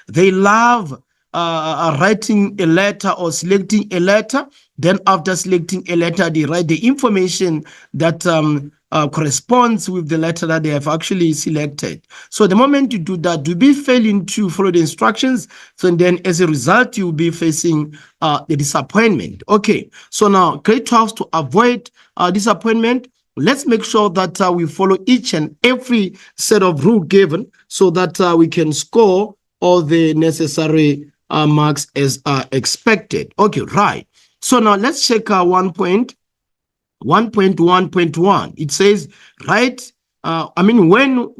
they love writing a letter or selecting a letter. Then after selecting a letter, they write the information that corresponds with the letter that they have actually selected. So the moment you do that, you'll be failing to follow the instructions. So then as a result, you'll be facing the disappointment. Okay, so now grade 12, to avoid disappointment, let's make sure that we follow each and every set of rule given so that we can score all the necessary marks as expected. Okay, right. So now let's check 1.1.1. It says, right, when one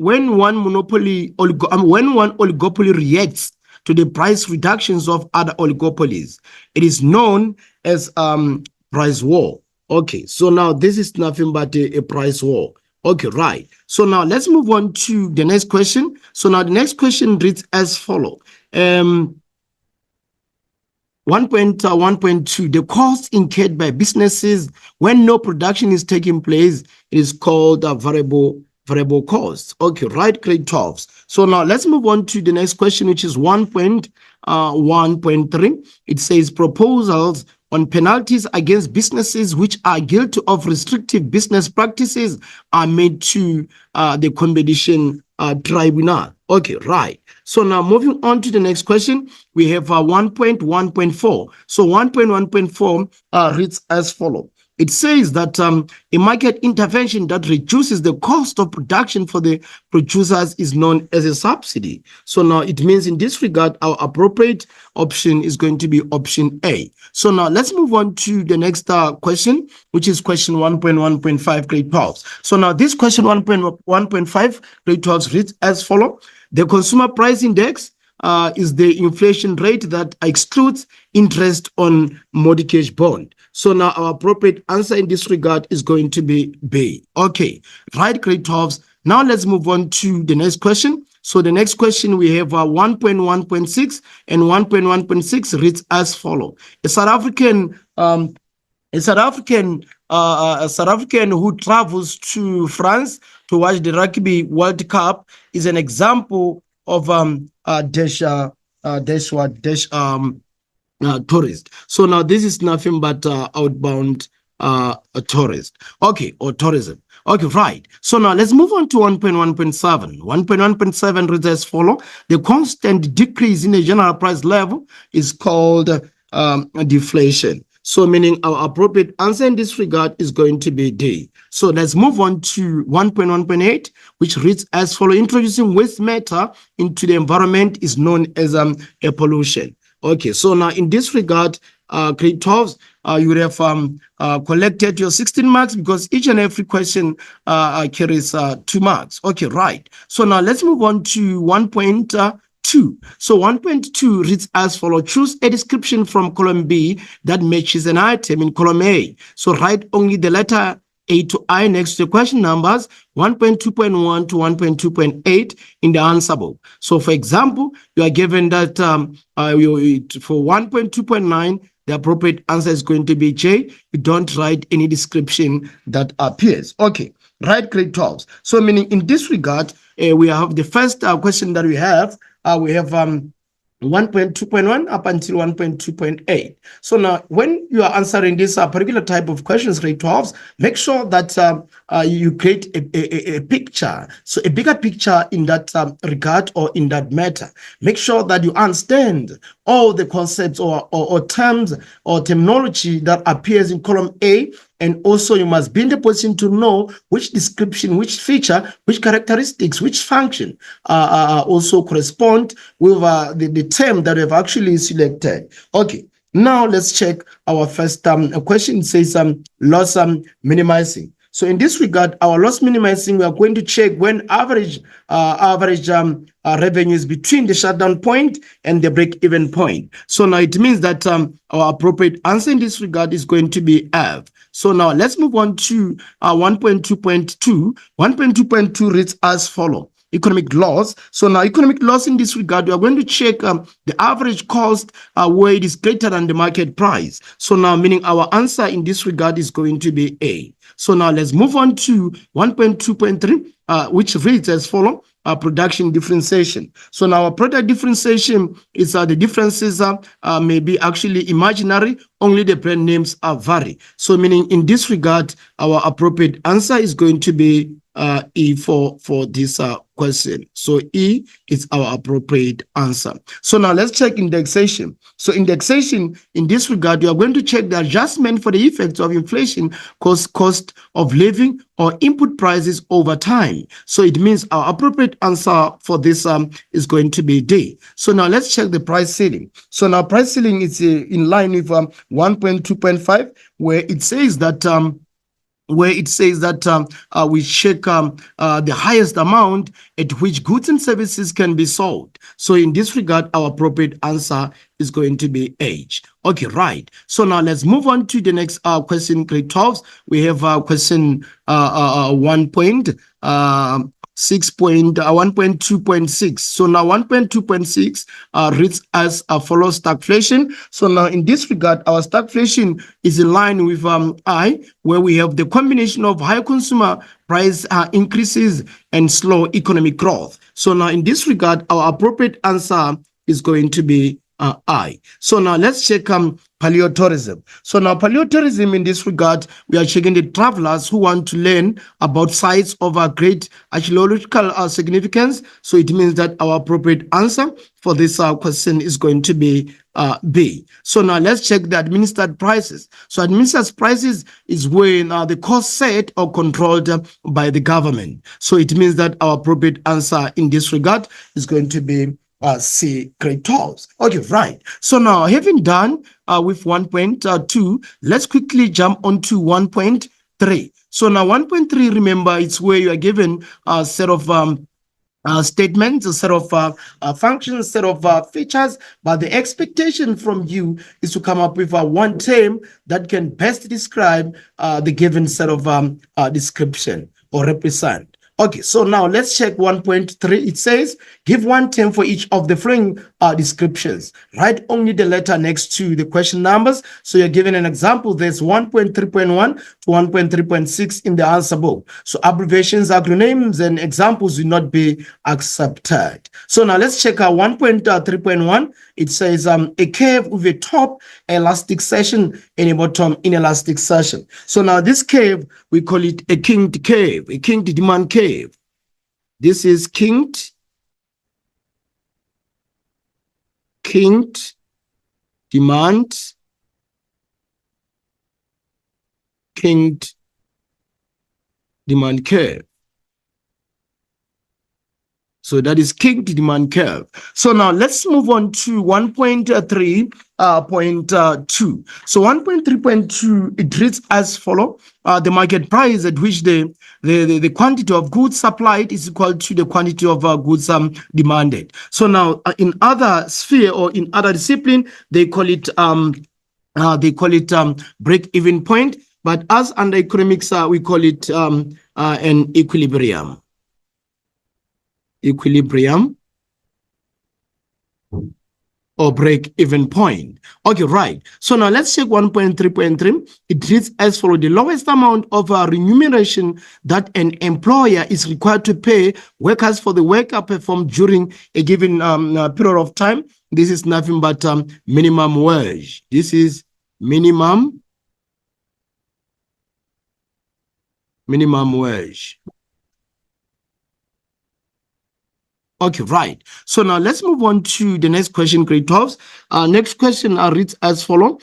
oligopoly reacts to the price reductions of other oligopolies, it is known as price war. Okay, so now this is nothing but a price war. Okay, right. So now let's move on to the next question. So now the next question reads as follows. 1.1.2, the cost incurred by businesses when no production is taking place is called variable costs. Okay, right, grade 12. So now let's move on to the next question, which is 1.1.3. It says proposals on penalties against businesses which are guilty of restrictive business practices are made to the competition tribunal. Okay, right. So now moving on to the next question, we have 1.1.4. So 1.1.4 reads as follows. It says that a market intervention that reduces the cost of production for the producers is known as a subsidy. So now it means in this regard, our appropriate option is going to be option A. So now let's move on to the next question, which is question 1.1.5 grade 12. So now this question 1.1.5 grade 12 reads as follows. The consumer price index is the inflation rate that excludes interest on mortgage bond. So now our appropriate answer in this regard is going to be B. Okay, right, grade 12. Now let's move on to the next question. So the next question we have 1.1.6 and 1.1.6 reads as follows. A South African who travels to France to watch the Rugby World Cup is an example of tourist. So now this is nothing but outbound tourist. Okay, or tourism. Okay, right. So now let's move on to 1.1.7. 1.1.7 reads as follows. The constant decrease in the general price level is called deflation. So meaning our appropriate answer in this regard is going to be D. So let's move on to 1.1.8, which reads as follows. Introducing waste matter into the environment is known as a pollution. Okay, so now in this regard, grade 12, you would have collected your 16 marks because each and every question carries 2 marks. Okay, right. So now let's move on to 1.2. So 1.2 reads as follows. Choose a description from column B that matches an item in column A. So write only the letter A to I next to the question numbers 1.2.1 to 1.2.8 in the answer book. So for example, you are given that for 1.2.9, the appropriate answer is going to be J. You don't write any description that appears. Okay, right, grade 12. So meaning in this regard, we have the first question that we have 1.2.1 up until 1.2.8. So now when you are answering this particular type of questions, grade 12s, make sure that you create a picture, so a bigger picture in that regard or in that matter. Make sure that you understand all the concepts or terms or terminology that appears in column A. And also you must be in the position to know which description, which feature, which characteristics, which function also correspond with the term that we have actually selected. Okay, now let's check our first question. It says loss minimizing. So in this regard, our loss minimizing, we are going to check when average revenue is between the shutdown point and the break-even point. So now it means that our appropriate answer in this regard is going to be F. So now let's move on to 1.2.2. 1.2.2 reads as follows. Economic loss. So now economic loss in this regard, we are going to check the average cost where it is greater than the market price. So now meaning our answer in this regard is going to be A. So now let's move on to 1.2.3, which reads as follows. production differentiation. So now our product differentiation is the differences may be actually imaginary, only the brand names are vary. So meaning in this regard, our appropriate answer is going to be E for this question. So E is our appropriate answer. So now let's check indexation. So indexation in this regard, you are going to check the adjustment for the effects of inflation, cost of living, or input prices over time. So it means our appropriate answer for this is going to be D. So now let's check the price ceiling. So now price ceiling is in line with 1.2.5, where it says that we check the highest amount at which goods and services can be sold. So in this regard, our appropriate answer is going to be H. Okay, right. So now let's move on to the next question, grade 12. We have question 1.2.6. So now 1.2.6 reads as follows: stagflation. So now in this regard, our stagflation is in line with I, where we have the combination of high consumer price increases and slow economic growth. So now in this regard, our appropriate answer is going to be I. So now let's check paleotourism. So now paleotourism in this regard, we are checking the travelers who want to learn about sites of great archaeological significance. So it means that our appropriate answer for this question is going to be B. So now let's check the administered prices. So administered prices is when the cost set or controlled by the government. So it means that our appropriate answer in this regard is going to be C, grade 12. Okay, right. So now having done with 1.2, let's quickly jump onto 1.3. So now 1.3, remember, it's where you are given a set of statements, a set of functions, set of features, but the expectation from you is to come up with one term that can best describe the given set of description or represent. Okay, so now let's check 1.3. It says, give one term for each of the following descriptions. Write only the letter next to the question numbers. So you're given an example. There's 1.3.1 to 1.3.6 in the answer book. So abbreviations, acronyms, and examples will not be accepted. So now let's check out 1.3.1. It says a curve with a top elastic section and a bottom inelastic section. So now this curve, we call it a kinked curve, a kinked demand curve. This is kinked demand, kinked demand curve. So that is kinked demand curve. So now let's move on to 1.3.2. So 1.3.2, it reads as follow. The market price at which the quantity of goods supplied is equal to the quantity of goods demanded. So now in other sphere or in other discipline, they call it break-even point. But as under economics, we call it an equilibrium or break-even point. Okay, right. So now let's check 1.3.3. It reads as follows: the lowest amount of remuneration that an employer is required to pay workers for the work performed during a given period of time. This is nothing but minimum wage. This is minimum wage. Okay, right. So now let's move on to the next question, grade 12. Next question reads as follows.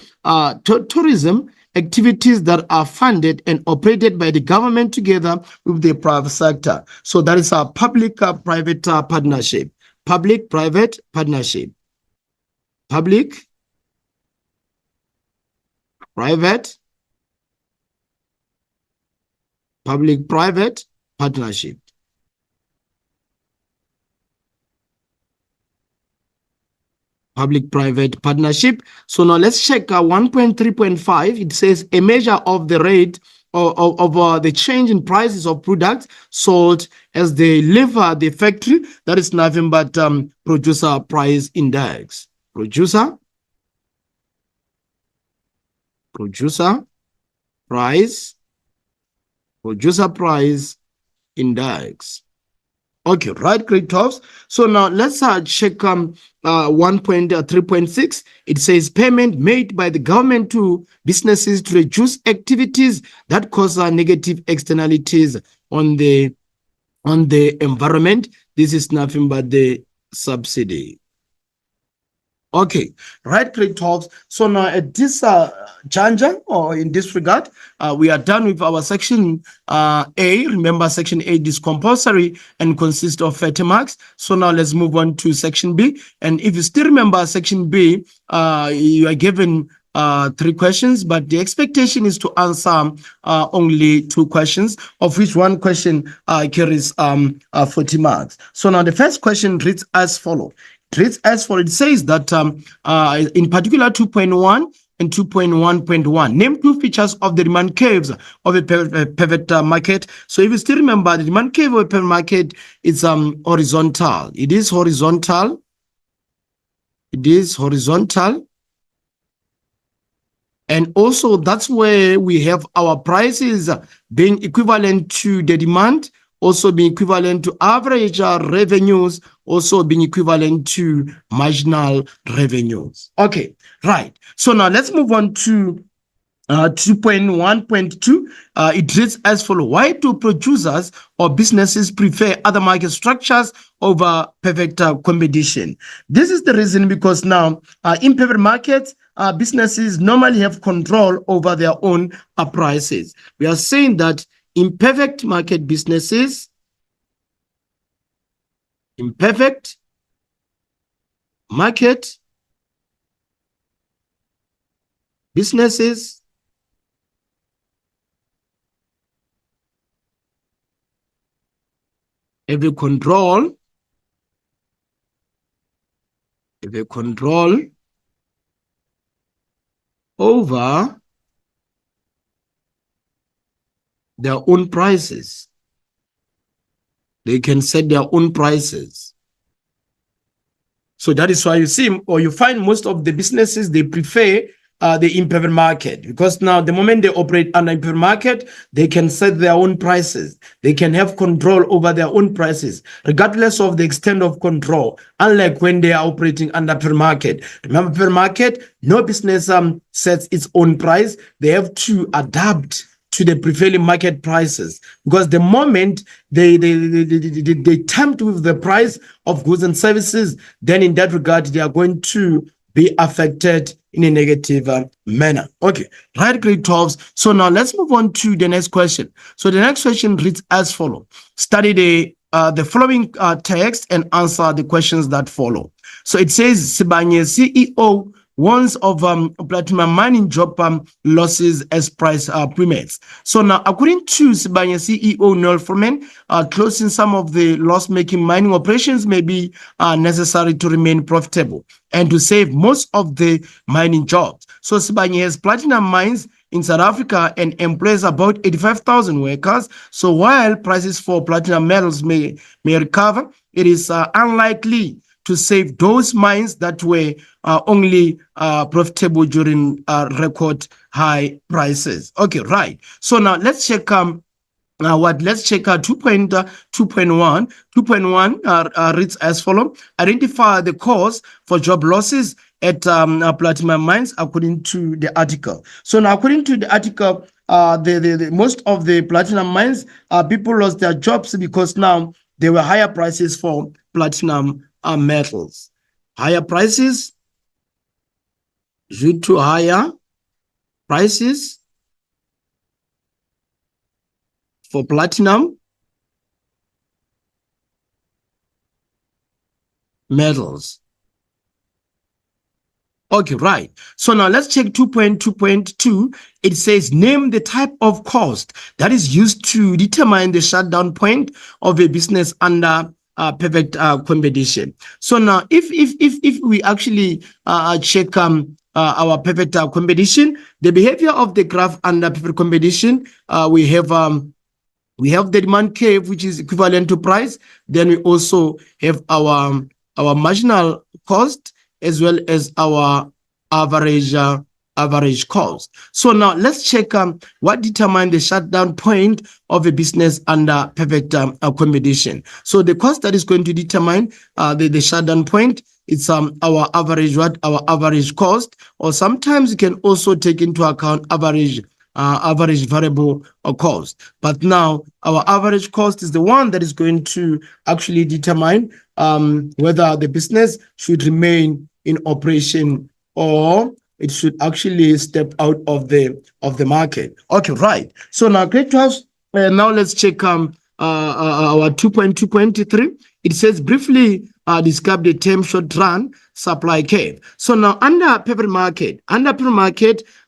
Tourism activities that are funded and operated by the government together with the private sector. So that is a public-private partnership. Public-private partnership. Public-private partnership. Public-private partnership. So now let's check 1.3.5. It says a measure of the rate of the change in prices of products sold as they leave the factory. That is nothing but producer price index. Producer price index. Okay, right, grade 12. So now let's check 1.3.6. It says payment made by the government to businesses to reduce activities that cause negative externalities on the environment. This is nothing but the subsidy. Okay, right, grade 12. So now at this juncture, or in this regard, we are done with our section A. Remember, section A is compulsory and consists of 30 marks. So now let's move on to section B. And if you still remember section B, you are given 3 questions, but the expectation is to answer only 2 questions, of which 1 question carries 40 marks. So now the first question reads as follows. It says that in particular 2.1 and 2.1.1, name 2 features of the demand curves of a pivot market. So if you still remember, the demand curve of a pivot market is horizontal. It is horizontal. It is horizontal. And also that's where we have our prices being equivalent to the demand, also being equivalent to average revenues, also being equivalent to marginal revenues. Okay, right. So now let's move on to 2.1.2. It reads as follows. Why do producers or businesses prefer other market structures over perfect competition? This is the reason, because now in perfect markets, businesses normally have control over their own prices. We are saying that in perfect market businesses, in perfect market businesses, have a control over their own prices. They can set their own prices. So that is why you see, or you find most of the businesses, they prefer the imperfect market, because now the moment they operate under imperfect market, they can set their own prices. They can have control over their own prices, regardless of the extent of control, unlike when they are operating under perfect market. Remember, perfect market, no business sets its own price. They have to adapt to the prevailing market prices, because the moment they tempt with the price of goods and services, then in that regard, they are going to be affected in a negative manner. Okay, right, grade 12. So now let's move on to the next question. So the next question reads as follows. Study the following text and answer the questions that follow. So it says, Sibanye CEO warns of platinum mining job losses as price plummets. So now, according to Sibanye CEO Noel Foreman, closing some of the loss-making mining operations may be necessary to remain profitable and to save most of the mining jobs. So Sibanye has platinum mines in South Africa and employs about 85,000 workers. So while prices for platinum metals may recover, it is unlikely to save those mines that were only profitable during record high prices. Okay, right. So now let's check let's check 2.1. 2.1 reads as follows. Identify the cause for job losses at platinum mines according to the article. So now, according to the article, the most of the platinum mines, people lost their jobs because now there were higher prices for platinum metals. Higher prices due to higher prices for platinum metals. Okay, right. So now let's check 2.2.2. It says, name the type of cost that is used to determine the shutdown point of a business under perfect competition. So now, if we actually check our perfect competition, the behavior of the graph under perfect competition, we have the demand curve, which is equivalent to price. Then we also have our marginal cost, as well as our average average cost. So now let's check what determines the shutdown point of a business under perfect accommodation. So the cost that is going to determine the shutdown point, it's our average cost, or sometimes you can also take into account average variable cost. But now our average cost is the one that is going to actually determine whether the business should remain in operation or it should actually step out of the market. Okay, right. So now, grade 12, now let's check our 2.2.3. It says briefly describe the term short run supply curve. So now under paper market,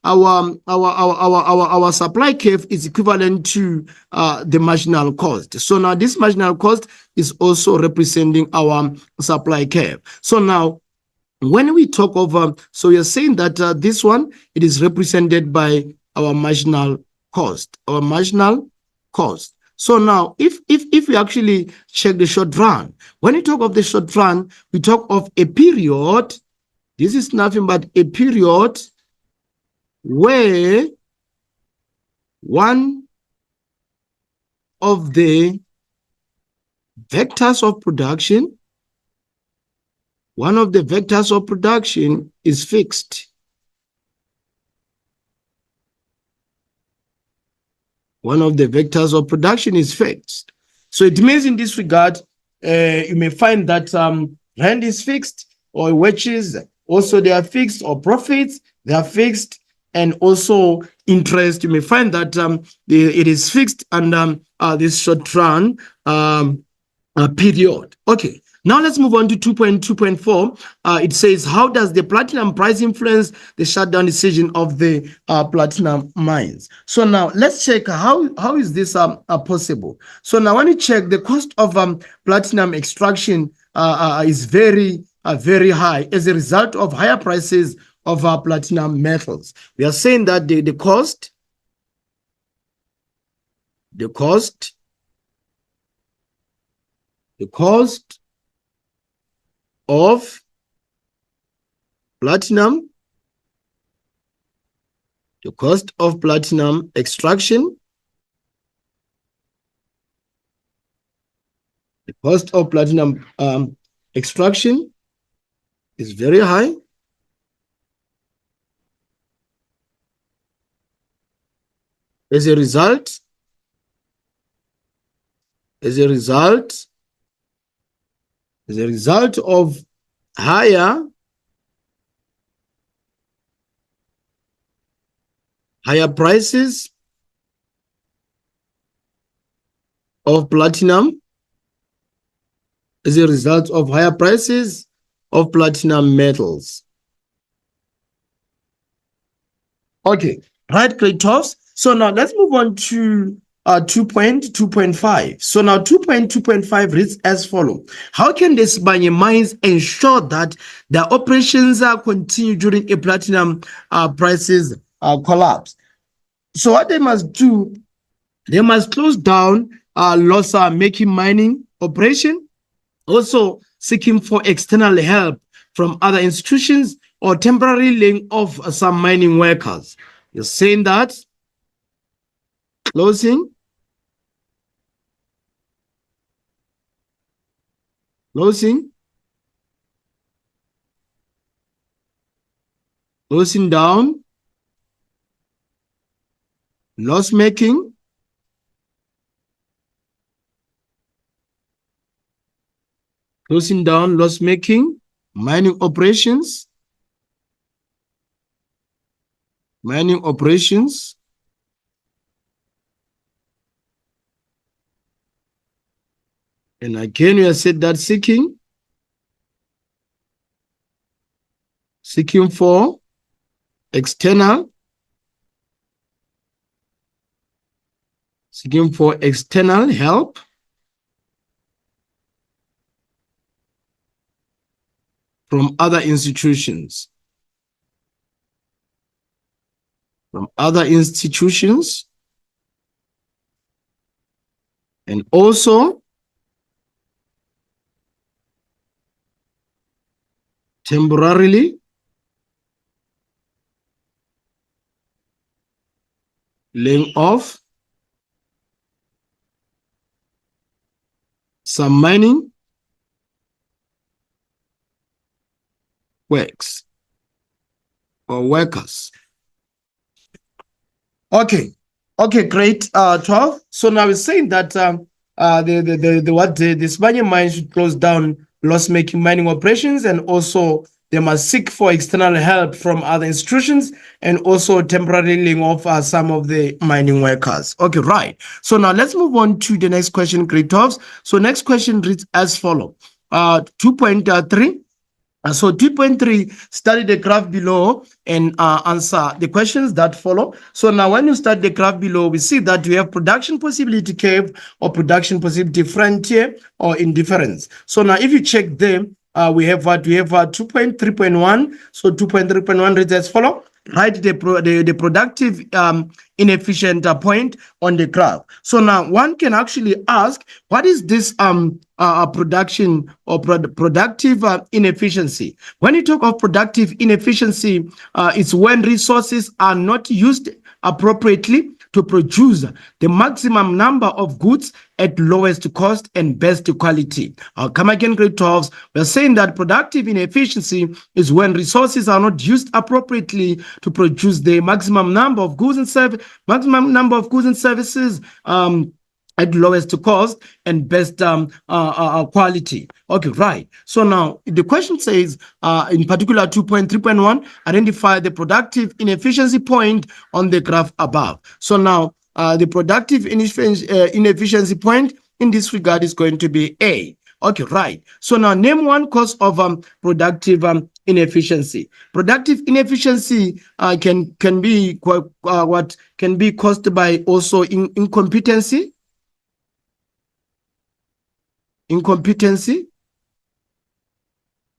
our supply curve is equivalent to the marginal cost. So now this marginal cost is also representing our supply curve. So now when we talk of, so we are saying that this one, it is represented by our marginal cost, So now, if we actually check the short run, when we talk of the short run, we talk of a period. This is nothing but a period where one of the vectors of production is fixed. One of the vectors of production is fixed. So it means in this regard, you may find that rent is fixed, or wages also they are fixed, or profits they are fixed, and also interest. You may find that it is fixed under this short run period. Okay. Now let's move on to 2.2.4. It says, how does the platinum price influence the shutdown decision of the platinum mines? So now let's check how is this possible. So now when you check, the cost of platinum extraction is very high as a result of higher prices of platinum metals. We are saying that the cost of platinum, the cost of platinum extraction, is very high. As a result of higher prices of platinum, as a result of higher prices of platinum metals. Okay, right, Kratos. So now let's move on to 2.2.5. So now 2.2.5 reads as follows. How can the Sibanye mines ensure that their operations continue during a platinum prices collapse? So what they must do, they must close down loss-making mining operation, also seeking for external help from other institutions, or temporarily laying off some mining workers. You're saying that closing down loss-making mining operations, and again we have said that seeking for external help from other institutions, and also temporarily laying off some mining works or workers. Okay. Okay, great. 12. So now we're saying that the Sibanye mine should close down loss-making mining operations, and also they must seek for external help from other institutions, and also temporarily laying off some of the mining workers. Okay, right. So now let's move on to the next question, grade 12. So next question reads as follows. 2.3. So 2.3, study the graph below and answer the questions that follow. So now when you study the graph below, we see that we have production possibility curve or production possibility frontier or indifference. So now if you check them, we have what? We have 2.3.1. So 2.3.1 reads as follow. Write the productive inefficient point on the graph. So now one can actually ask, what is this production or productive inefficiency? When you talk of productive inefficiency, it's when resources are not used appropriately to produce the maximum number of goods at lowest cost and best quality. I'll come again, grade 12. We're saying that productive inefficiency is when resources are not used appropriately to produce the maximum number of goods and services at lowest cost and best quality. Okay, right. So now the question says, in particular 2.3.1, identify the productive inefficiency point on the graph above. So now the productive inefficiency point in this regard is going to be A. Okay, right. So now name one cause of productive inefficiency. Productive inefficiency can be what can be caused by also incompetency,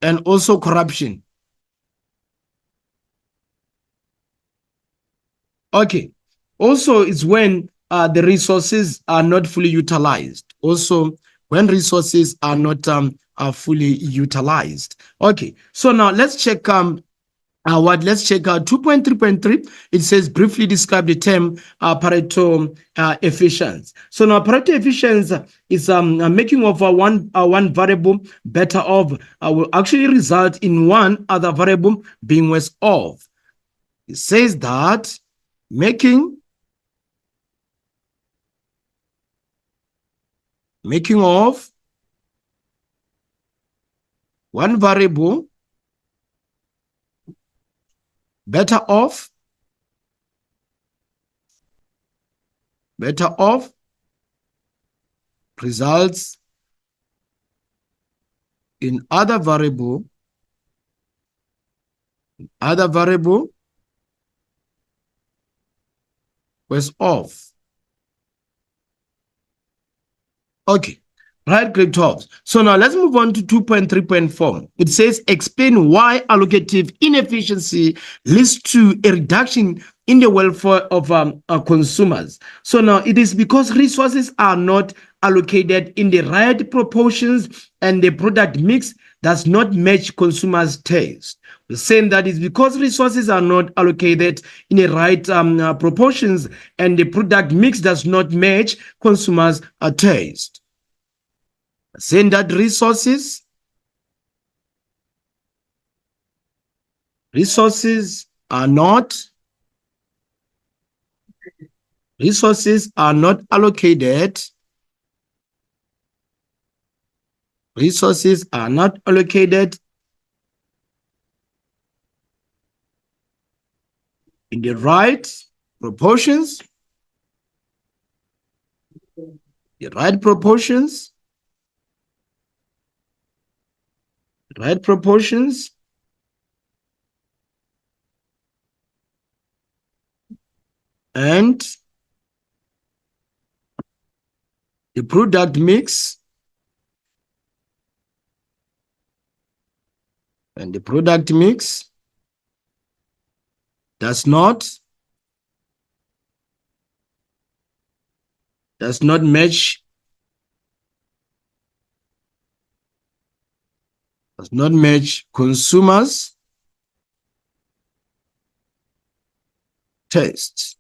and also corruption. Okay. Also, it's when the resources are not fully utilized. Also, when resources are not fully utilized. Okay. So now let's check let's check out 2.3.3. It says briefly describe the term Pareto efficiency. So now Pareto efficiency is making of one variable better off will actually result in one other variable being worse off. It says that making of one variable better off results in other variable was off. Okay, right, grade 12. So now let's move on to 2.3.4. It says explain why allocative inefficiency leads to a reduction in the welfare of consumers. So now it is because resources are not allocated in the right proportions and the product mix does not match consumers' taste. We're saying that it's because resources are not allocated in the right proportions and the product mix does not match consumers' taste. We're saying that resources are not allocated in the right proportions, and the product mix does not match consumers' tastes.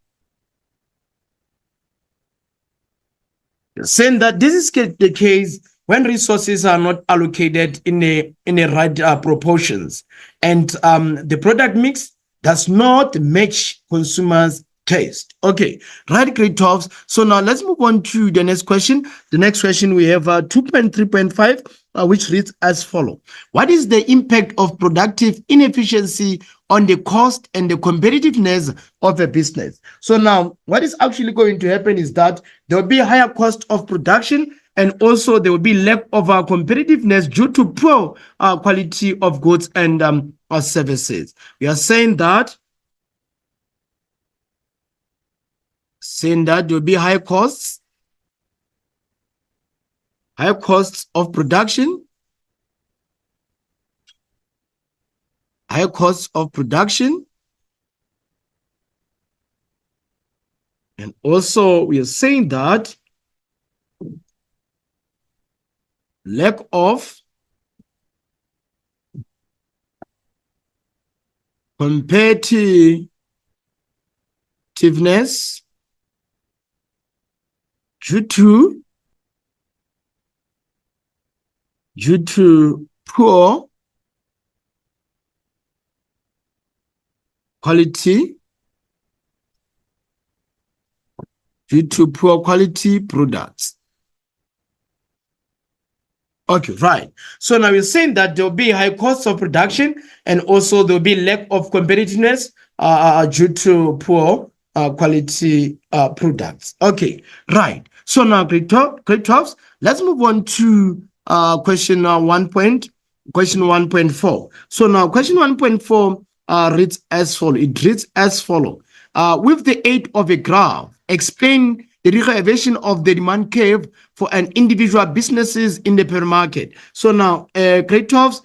Saying that this is the case when resources are not allocated in a right proportions, and the product mix does not match consumers' taste. Okay, right, great talks. So now let's move on to the next question. The next question we have 2.3.5, which reads as follow. What is the impact of productive inefficiency on the cost and the competitiveness of a business? So now what is actually going to happen is that there will be a higher cost of production, and also there will be lack of competitiveness due to poor quality of goods and services. We are saying that there will be high costs of production, higher costs of production, and also we are saying that lack of competitiveness due to poor quality products. Okay, right. So now we're saying that there will be high costs of production, and also there will be lack of competitiveness due to poor quality products. Okay, right. So now, great talks. Let's move on to question 1.4. So now question 1.4 reads as follow. It reads as follow. With the aid of a graph, explain the derivation of the demand curve for an individual businesses in the per market. So now, great talks.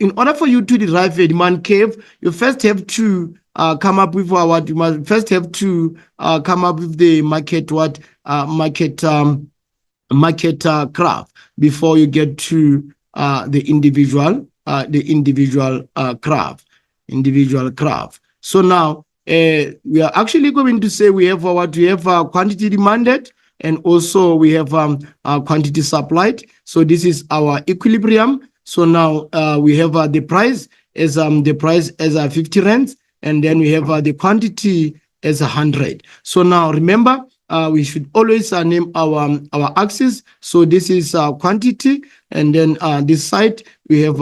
In order for you to derive a demand curve, you first have to come up with what you must first have to come up with the market graph before you get to the individual graph. So now we are actually going to say we have quantity demanded, and also we have quantity supplied. So this is our equilibrium. So now we have the price as 50 rands, and then we have the quantity as 100. So now remember, we should always name our axis. So this is quantity, and then this side we have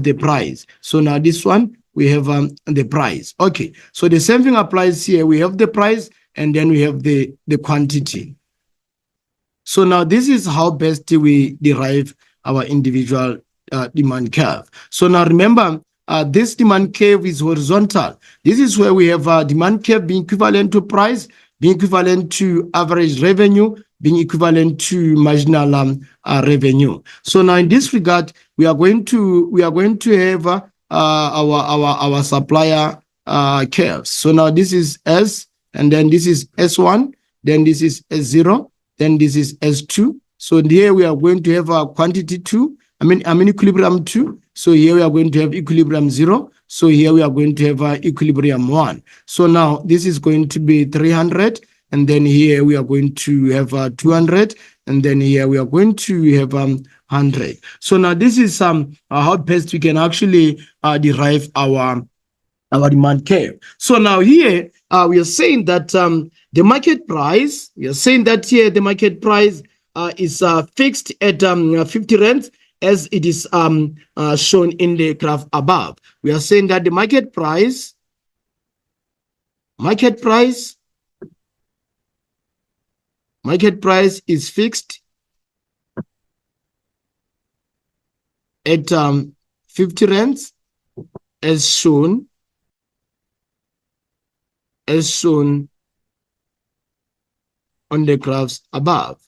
the price. So now this one we have the price. Okay, so the same thing applies here. We have the price, and then we have the quantity. So now this is how best we derive our individual demand curve. So now remember, this demand curve is horizontal. This is where we have demand curve being equivalent to price, being equivalent to average revenue, being equivalent to marginal revenue. So now in this regard, we are going to have our supplier curves. So now this is S, and then this is S1, then this is S0, then this is S2. So here we are going to have a quantity 2, equilibrium 2. So here we are going to have equilibrium 0. So here we are going to have equilibrium 1. So now this is going to be 300, and then here we are going to have 200, and then here we are going to have 100. So now this is how best we can actually derive our demand curve. So now here we are saying that the market price, is fixed at 50 rands, as it is shown in the graph above. We are saying that the market price is fixed at 50 rands, as shown on the graphs above.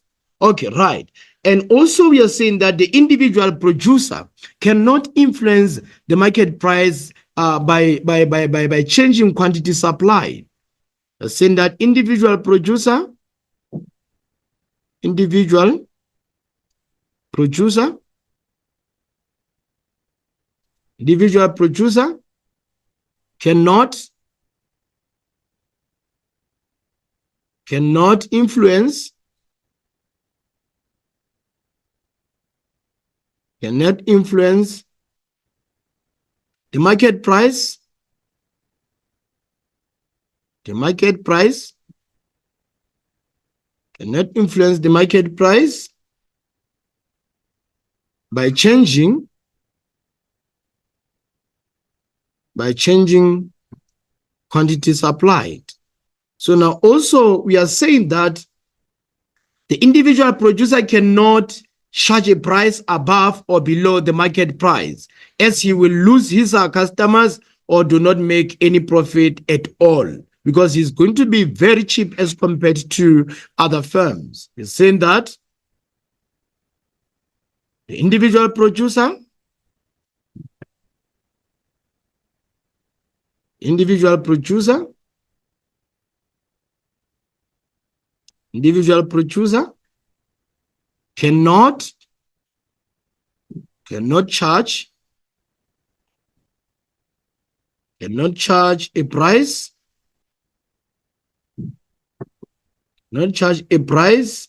Okay, right. And also we are saying that the individual producer cannot influence the market price by changing quantity supply. We're saying that individual producer cannot influence cannot influence the market price. The market price cannot influence the market price by changing quantity supplied. So now also we are saying that the individual producer cannot charge a price above or below the market price, as he will lose his customers or do not make any profit at all, because he's going to be very cheap as compared to other firms. He's saying that the individual producer cannot charge a price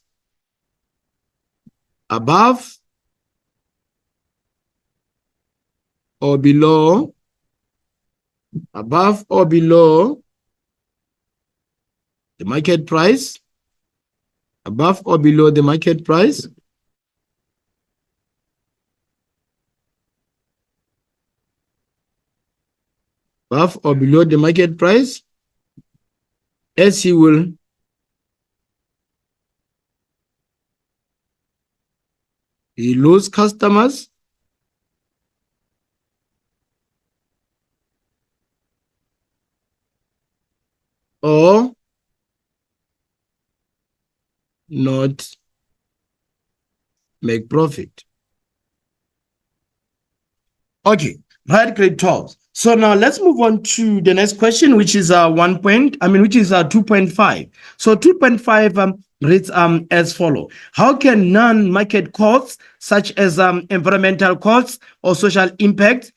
above or below the market price, above or below the market price, above or below the market price, as he will lose customers or not make profit. Okay, right, grade 12. So now let's move on to the next question, which is 2.5. So 2.5 reads as follow. How can non-market costs such as environmental costs or social impact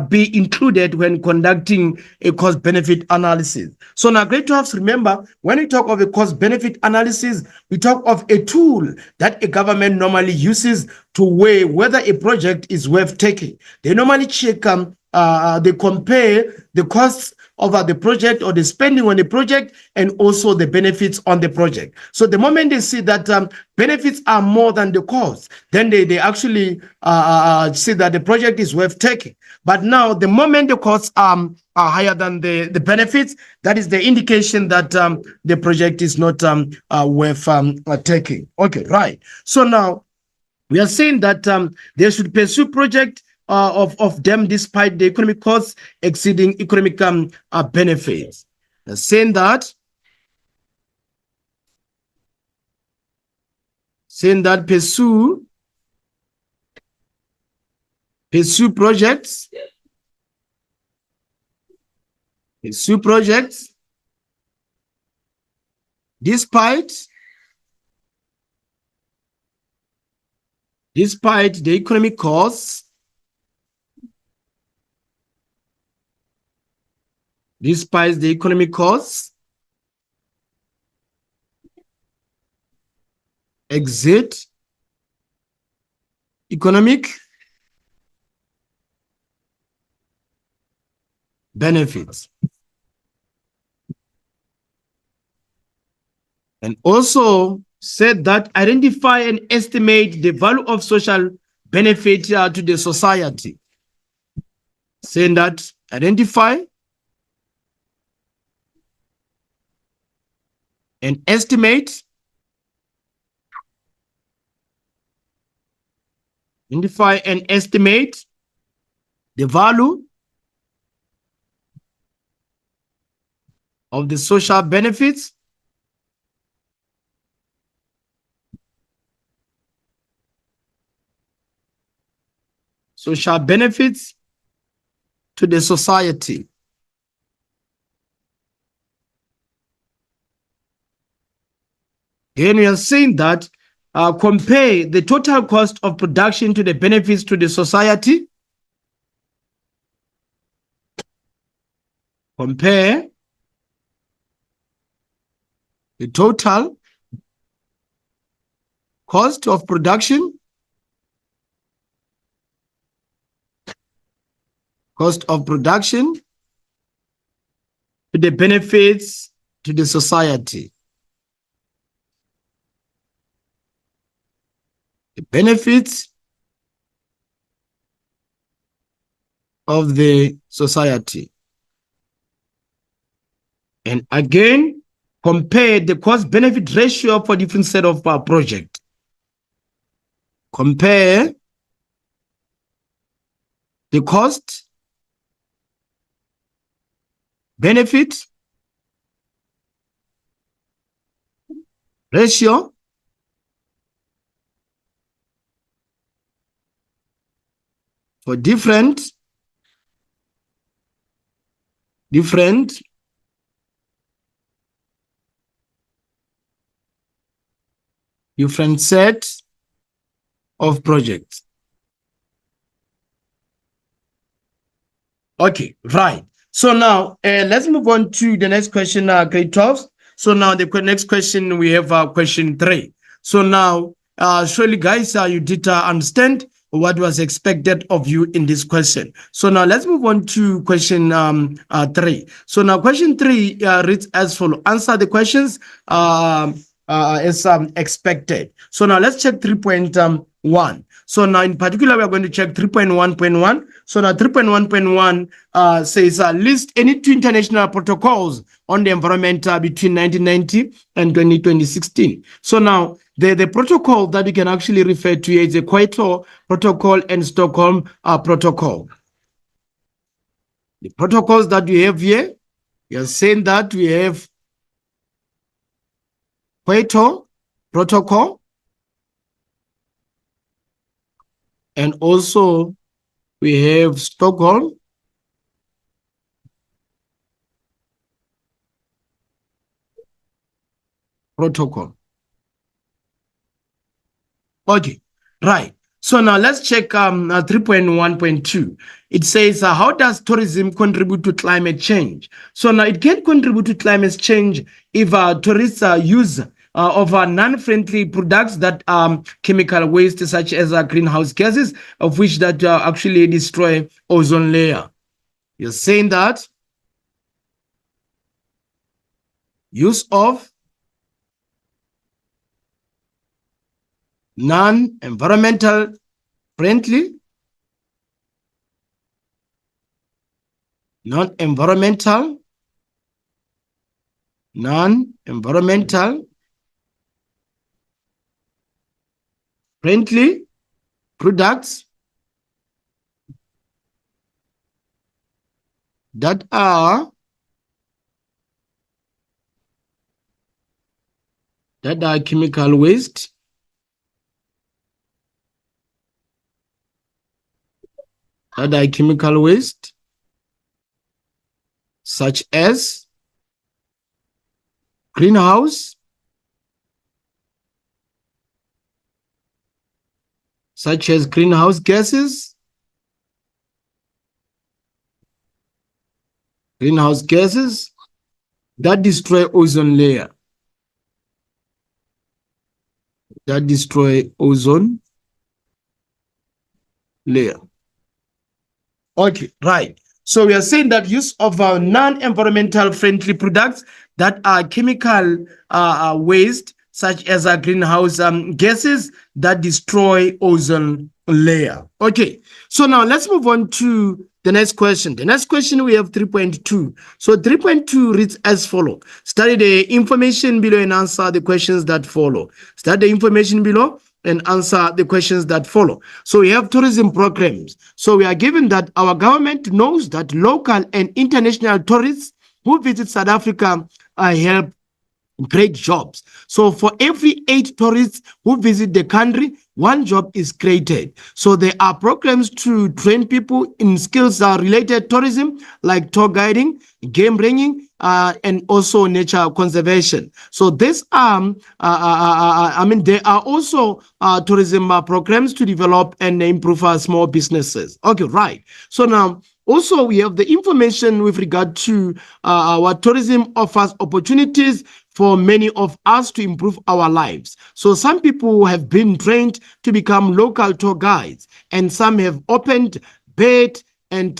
be included when conducting a cost-benefit analysis? So now, grade 12, remember, when we talk of a cost-benefit analysis, we talk of a tool that a government normally uses to weigh whether a project is worth taking. They normally check, they compare the costs of the project or the spending on the project and also the benefits on the project. So the moment they see that benefits are more than the cost, then they actually see that the project is worth taking. But now the moment the costs are higher than the benefits, that is the indication that the project is not worth taking. Okay, right. So now we are saying that they should pursue project of them despite the economic costs exceeding economic benefits. Saying that pursue projects despite the economic costs exceed economic benefits. And also said that identify and estimate the value of social benefit to the society. Saying that identify and estimate the value of the social benefits to the society. Again, we are saying that compare the total cost of production to the benefits to the society. Compare the total cost of production cost of production to the benefits to the society. The benefits of the society. And again, compare the cost-benefit ratio for different set of project. Compare the cost, benefit, ratio for different sets of projects. Okay, right. So now let's move on to the next question, grade 12. So now the next question, we have question 3. So now, surely guys, you did understand what was expected of you in this question. So now let's move on to question 3. So now question 3 reads as follows. Answer the questions as expected. So now let's check 3.1. So now in particular, we are going to check 3.1.1. So now 3.1.1 says list any 2 international protocols on the environment between 1990 and 2016. So now the protocol that you can actually refer to is the P.2 protocol and Stockholm protocol. The protocols that we have here, we are saying that we have P.2 protocol, and also we have Stockholm protocol. Okay, right. So now let's check 3.1.2. It says, how does tourism contribute to climate change? So now it can contribute to climate change if tourists use of non-friendly products that chemical waste such as greenhouse gases, of which that actually destroy ozone layer. You're saying that use of non-environmental friendly, non-environmental friendly products that are chemical waste, such as greenhouse gases, that destroy ozone layer, Okay, right. So we are saying that use of non-environmental friendly products that are chemical waste, such as greenhouse gases that destroy ozone layer. Okay, so now let's move on to the next question. The next question, we have 3.2. So 3.2 reads as follows. Study the information below and answer the questions that follow. Study the information below and answer the questions that follow. So we have tourism programs. So we are given that our government knows that local and international tourists who visit South Africa help create jobs. So for every 8 tourists who visit the country, 1 job is created. So there are programs to train people in skills related tourism, like tour guiding, game bringing, and also nature conservation. So this there are also tourism programs to develop and improve small businesses. Okay, right. So now also we have the information with regard to what tourism offers opportunities for many of us to improve our lives. So some people have been trained to become local tour guides, and some have opened bed and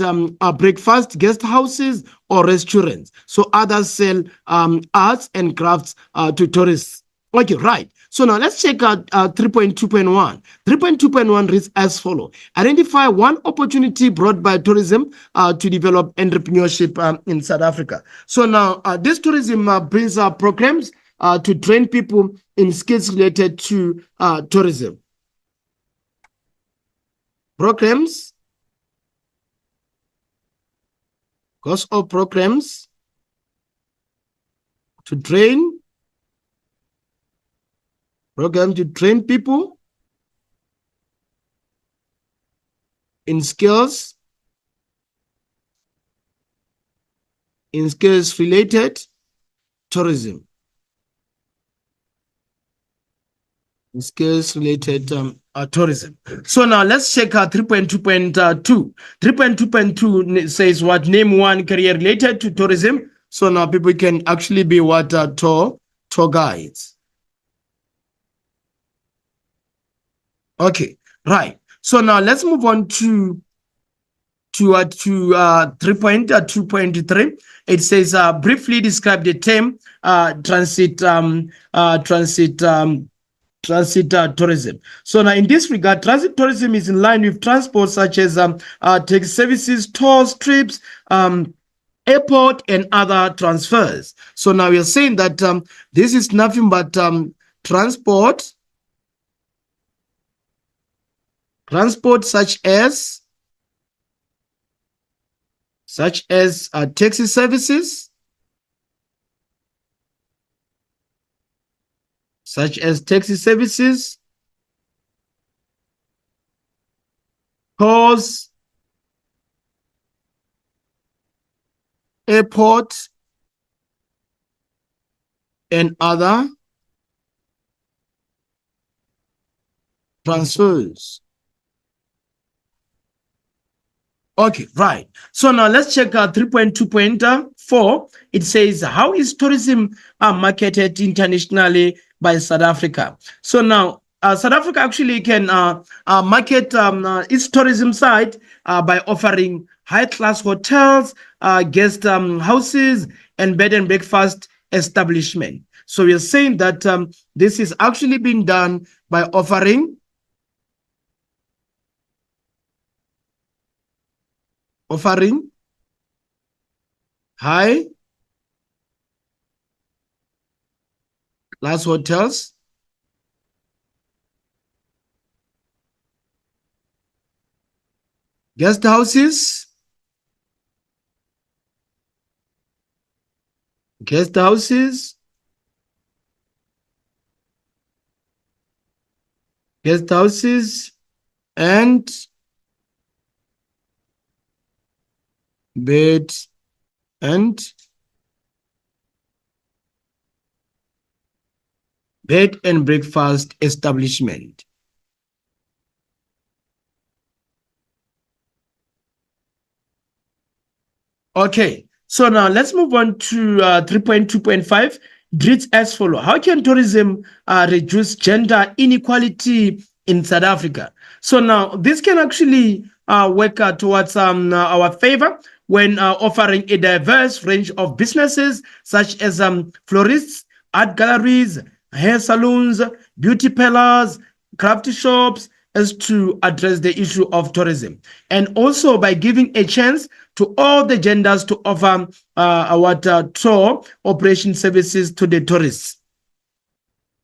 breakfast, guest houses, or restaurants. So others sell arts and crafts to tourists. Okay, right. So now let's check out 3.2.1. 3.2.1 reads as follows. Identify one opportunity brought by tourism to develop entrepreneurship in South Africa. So now this tourism brings programs to train people in skills related to tourism. Programs, cost of programs to train people in skills related tourism. Skills related tourism. So now let's check 3.2.2. 3.2.2 says what? Name one career related to tourism. So now people can actually be what? Tour guides. Okay, right. So now let's move on to 3.2.3. It says briefly describe the term transit tourism. So now in this regard, transit tourism is in line with transport such as taxi services, tours, trips, airport, and other transfers. So now we are saying that this is nothing but transport such as taxi services, tours, airport, and other transfers. Okay, right. So now let's check 3.2.4. It says, how is tourism marketed internationally by South Africa? So now South Africa actually can market its tourism site by offering high-class hotels, guest houses, and bed and breakfast establishment. So we are saying that this is actually being done by offering high class hotels, guest houses, and bed and breakfast establishment. Okay, so now let's move on to 3.2.5. It reads as follows. How can tourism reduce gender inequality in South Africa? So now this can actually work towards our favor when offering a diverse range of businesses such as florists, art galleries, hair salons, beauty parlors, craft shops, as to address the issue of tourism, and also by giving a chance to all the genders to offer our tour operation services to the tourists.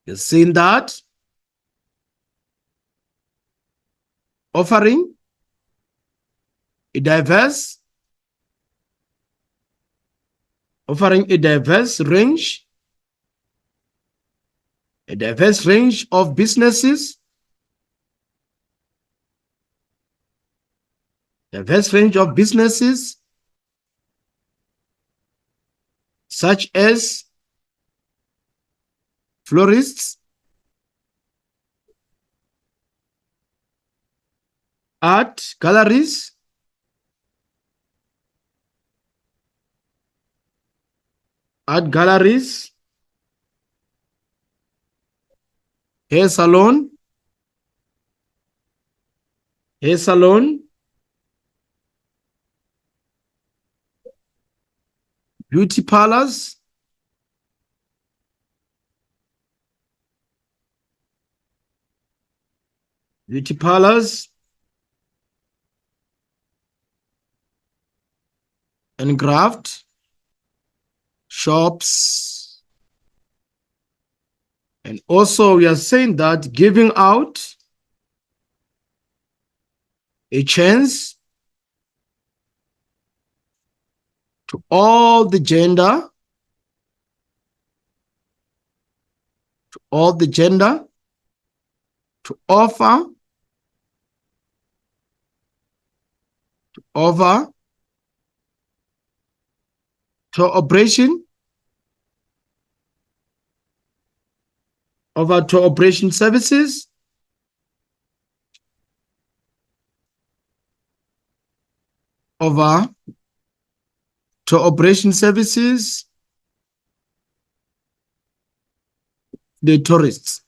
You've seen that? Offering a diverse range of businesses, such as florists, art galleries, hair salon, beauty parlors, beauty parlors, and craft shops. And also we are saying that giving out a chance to all the gender, to offer to operation services, over to operation services, the tourists.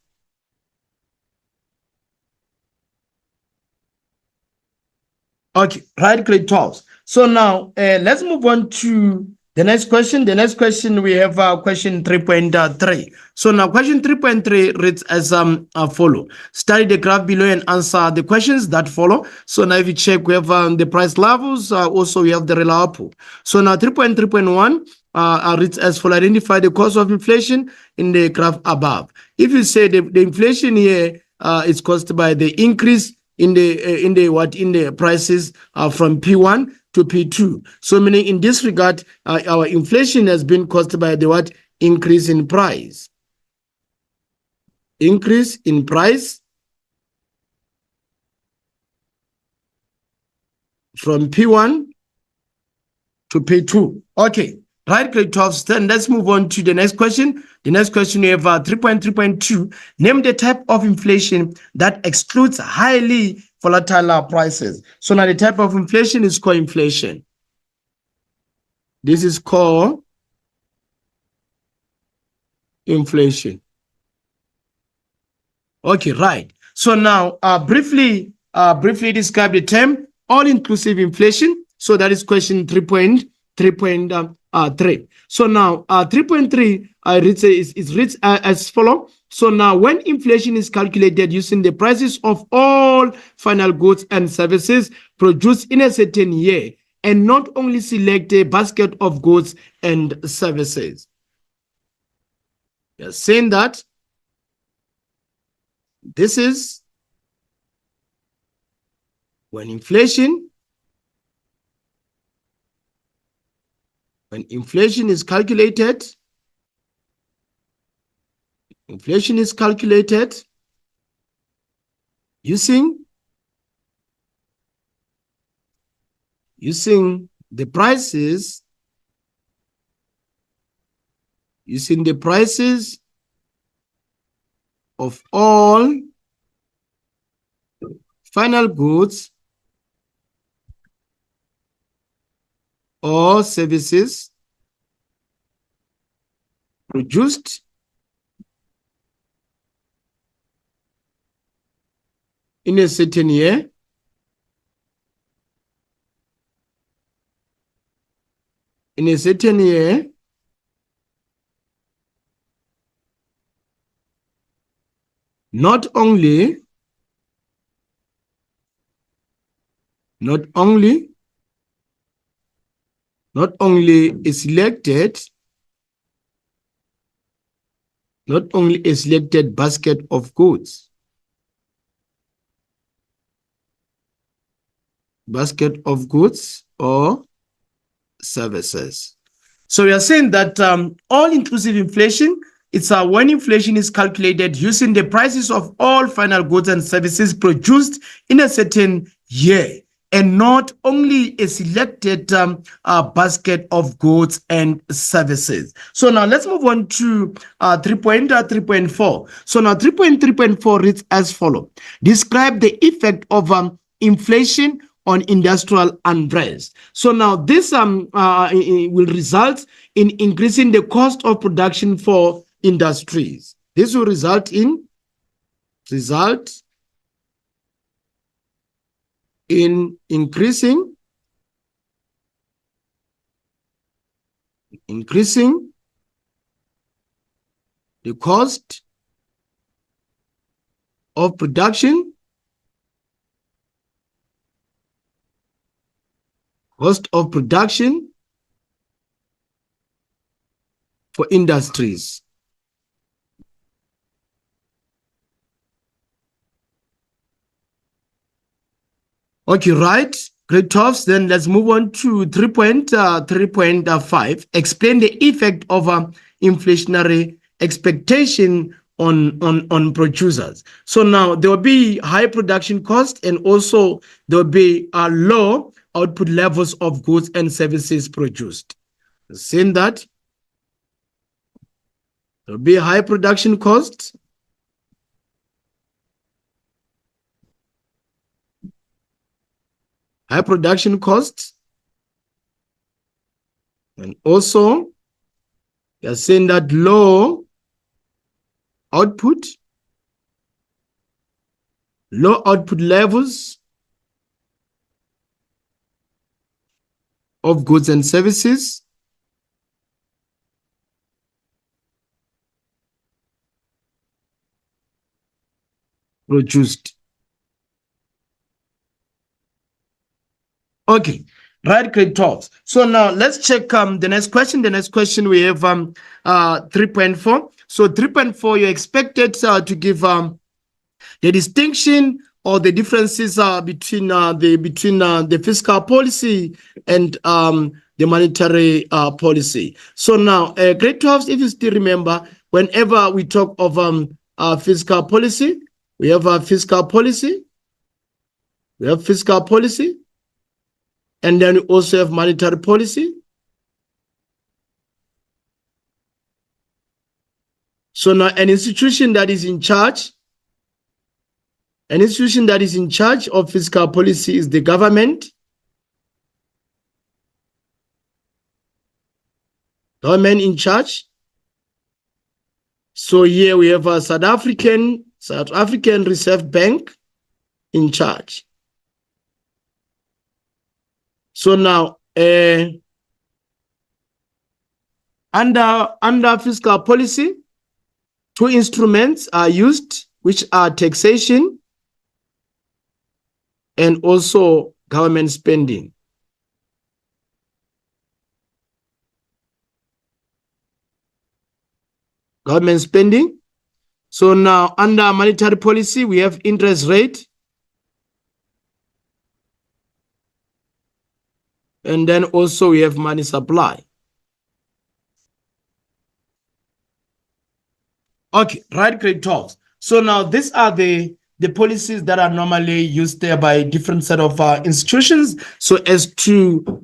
Okay, right, grade 12. So now let's move on to the next question. The next question, we have question 3.3. So now question 3.3 reads as follow. Study the graph below and answer the questions that follow. So now if you check, we have the price levels. Also, we have the reliable. So now 3.3.1 reads as follow. Identify the cause of inflation in the graph above. If you say the inflation here is caused by the increase in the prices from P1 to P2. So meaning in this regard, our inflation has been caused by the increase in price. Increase in price from P1 to P2. Okay. Right, grade 12. Then let's move on to the next question. The next question, we have 3.3.2. Name the type of inflation that excludes highly volatile prices. So now the type of inflation is core inflation. This is core inflation. Okay, right. So now briefly describe the term all-inclusive inflation. So that is question 3.3. So now 3.3 is reads as follow. So now when inflation is calculated using the prices of all final goods and services produced in a certain year, and not only select a basket of goods and services. We are saying that this is when inflation is calculated, using the prices of all final goods or services produced in a certain year, not only a selected basket of goods, or services. So we are saying that all-inclusive inflation, it's when inflation is calculated using the prices of all final goods and services produced in a certain year, and not only a selected basket of goods and services. So now let's move on to 3.3.4. So now 3.3.4 reads as follows. Describe the effect of inflation on industrial unrest. So now this will result in increasing the cost of production for industries. This will result in increasing increasing the cost of production, for industries. Okay, right. Grade 12. Then let's move on to 3.5. Explain the effect of inflationary expectation on producers. So now there will be high production cost, and also there will be low output levels of goods and services produced. Saying that there will be high production costs, and also you are saying that low output levels of goods and services produced. Okay, right, grade 12. So now let's check the next question. The next question we have 3.4. So 3.4, you're expected to give the distinction or the differences between the fiscal policy and the monetary policy. So now, grade 12, if you still remember, whenever we talk of fiscal policy, we have fiscal policy, and then we also have monetary policy. So now an institution that is in charge of fiscal policy is the government. Government in charge. So here we have a South African Reserve Bank in charge. So now, under fiscal policy, two instruments are used, which are taxation and also government spending. So now, under monetary policy, we have interest rate. And then also we have money supply. Okay, right, grade 12. So now these are the policies that are normally used there by different set of institutions, so as to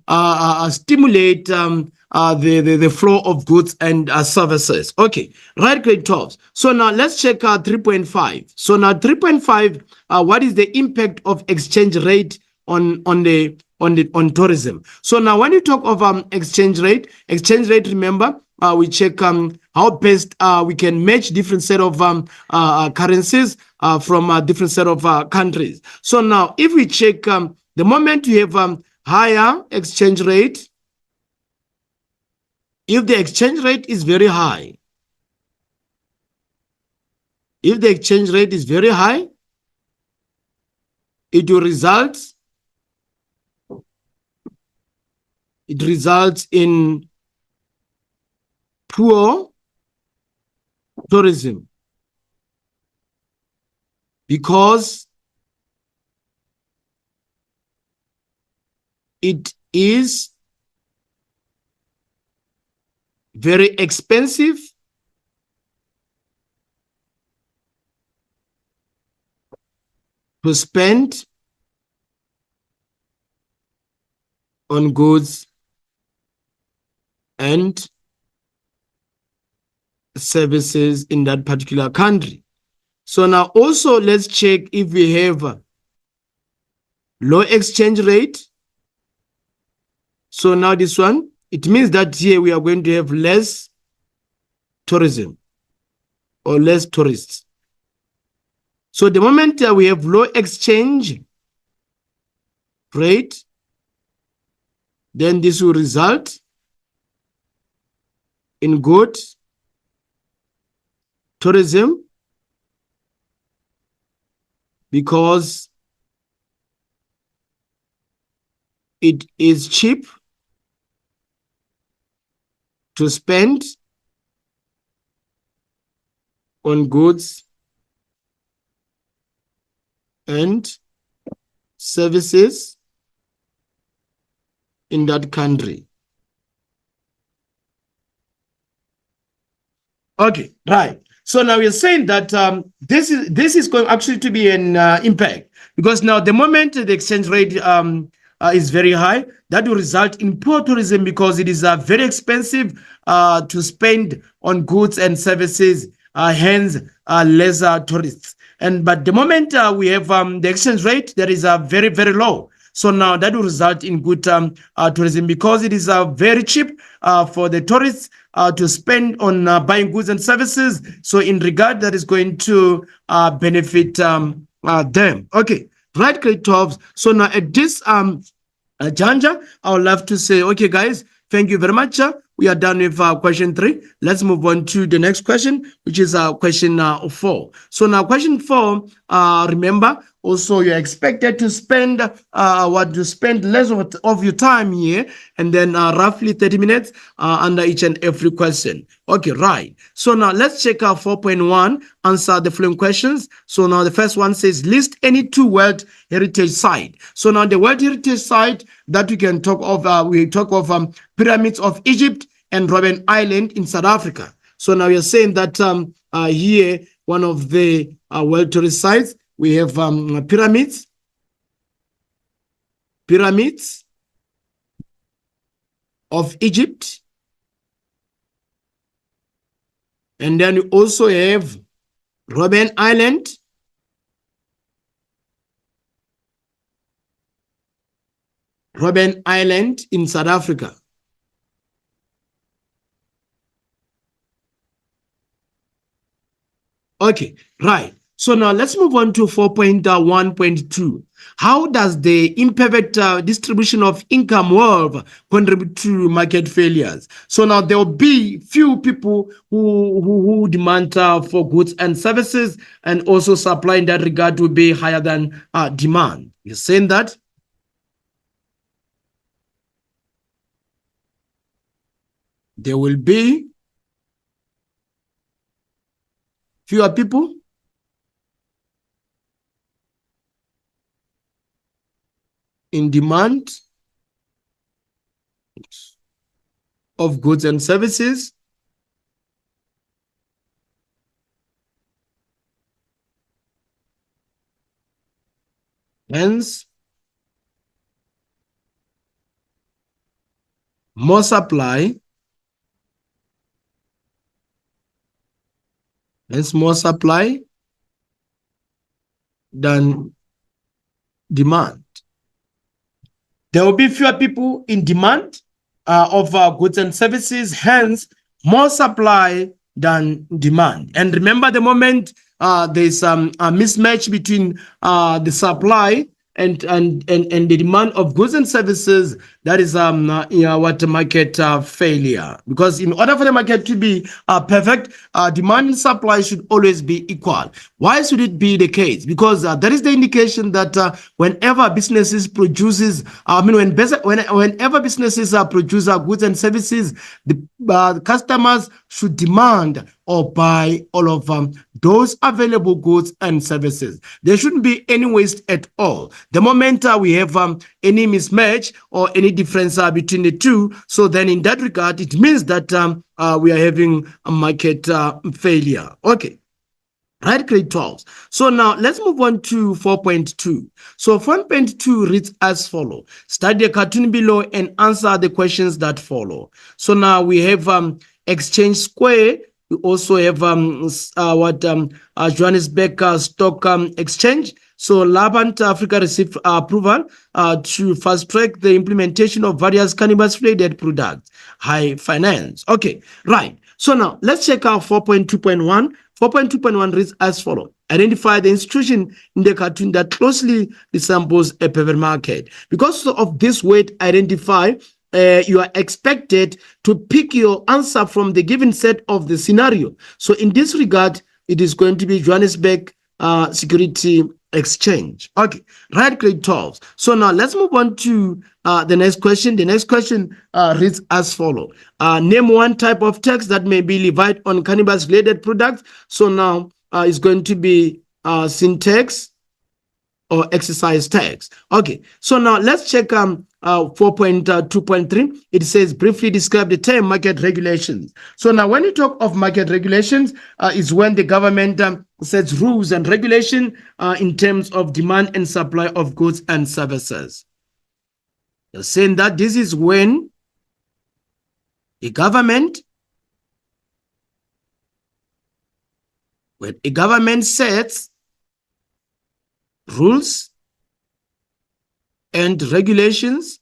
stimulate the flow of goods and services. Okay, right, grade 12. So now let's check 3.5. So now 3.5, what is the impact of exchange rate on tourism? So now when you talk of exchange rate, remember, we check how best we can match different set of currencies from different set of countries. So now if we check the moment you have higher exchange rate, if the exchange rate is very high, it will results in poor tourism, because it is very expensive to spend on goods and services in that particular country. So now also let's check if we have low exchange rate. So now this one, it means that here we are going to have less tourism or less tourists. So the moment we have low exchange rate, then this will result in good tourism because it is cheap to spend on goods and services in that country. Okay, right. So now we're saying that this is going actually to be an impact, because now the moment the exchange rate is very high, that will result in poor tourism because it is very expensive to spend on goods and services, hence lesser tourists. But the moment we have the exchange rate that is very, very low, so now that will result in good tourism because it is very cheap for the tourists to spend on buying goods and services. So in regard, that is going to benefit them. Okay, right, grade 12. So now at this juncture, I would love to say, okay, guys, thank you very much. We are done with question 3. Let's move on to the next question, which is question 4. So now question 4, remember, also you're expected to spend less of your time here, and then roughly 30 minutes under each and every question. Okay, right. So now let's check out 4.1, answer the following questions. So now the first one says, list any 2 World Heritage Site. So now the World Heritage Site that we can talk of, we talk of Pyramids of Egypt and Robben Island in South Africa. So now you're saying that here, one of the World Tourist Sites, we have pyramids of Egypt. And then we also have Robben Island. Robben Island in South Africa. Okay, right. So now let's move on to 4.1.2. How does the imperfect distribution of income wealth contribute to market failures? So now there will be few people who demand for goods and services, and also supply in that regard will be higher than demand. You're saying that? There will be fewer people in demand of goods and services, hence more supply, than demand. There will be fewer people in demand of goods and services, hence more supply than demand. And remember, the moment there's a mismatch between the supply and the demand of goods and services, that is what market failure. Because in order for the market to be perfect, demand and supply should always be equal. Why should it be the case? Because that is the indication that whenever businesses produces, whenever businesses produce goods and services, the customers should demand or buy all of those available goods and services. There shouldn't be any waste at all. The moment we have any mismatch or any difference between the two, so then in that regard, it means that we are having a market failure. Okay. Right, grade 12. So now let's move on to 4.2. So 4.2 reads as follows. Study the cartoon below and answer the questions that follow. So now we have Exchange Square. We also have Johannesburg Stock Exchange. So Labant Africa received approval to fast track the implementation of various cannabis-related products. High finance. Okay, right. So now let's check out 4.2.1. 4.2.1 reads as follows. Identify the institution in the cartoon that closely resembles a private market. Because of this word identify, you are expected to pick your answer from the given set of the scenario. So in this regard, it is going to be Johannesburg Security Exchange. Okay, right, grade 12. So now let's move on to the next question. The next question reads as follows. Name one type of tax that may be levied on cannabis-related products. So now it's going to be syntax or exercise tax. Okay, so now let's check 4.2.3. It says briefly describe the term market regulations. So now when you talk of market regulations, is when the government sets rules and regulation in terms of demand and supply of goods and services. You're saying that this is when a government sets rules and regulations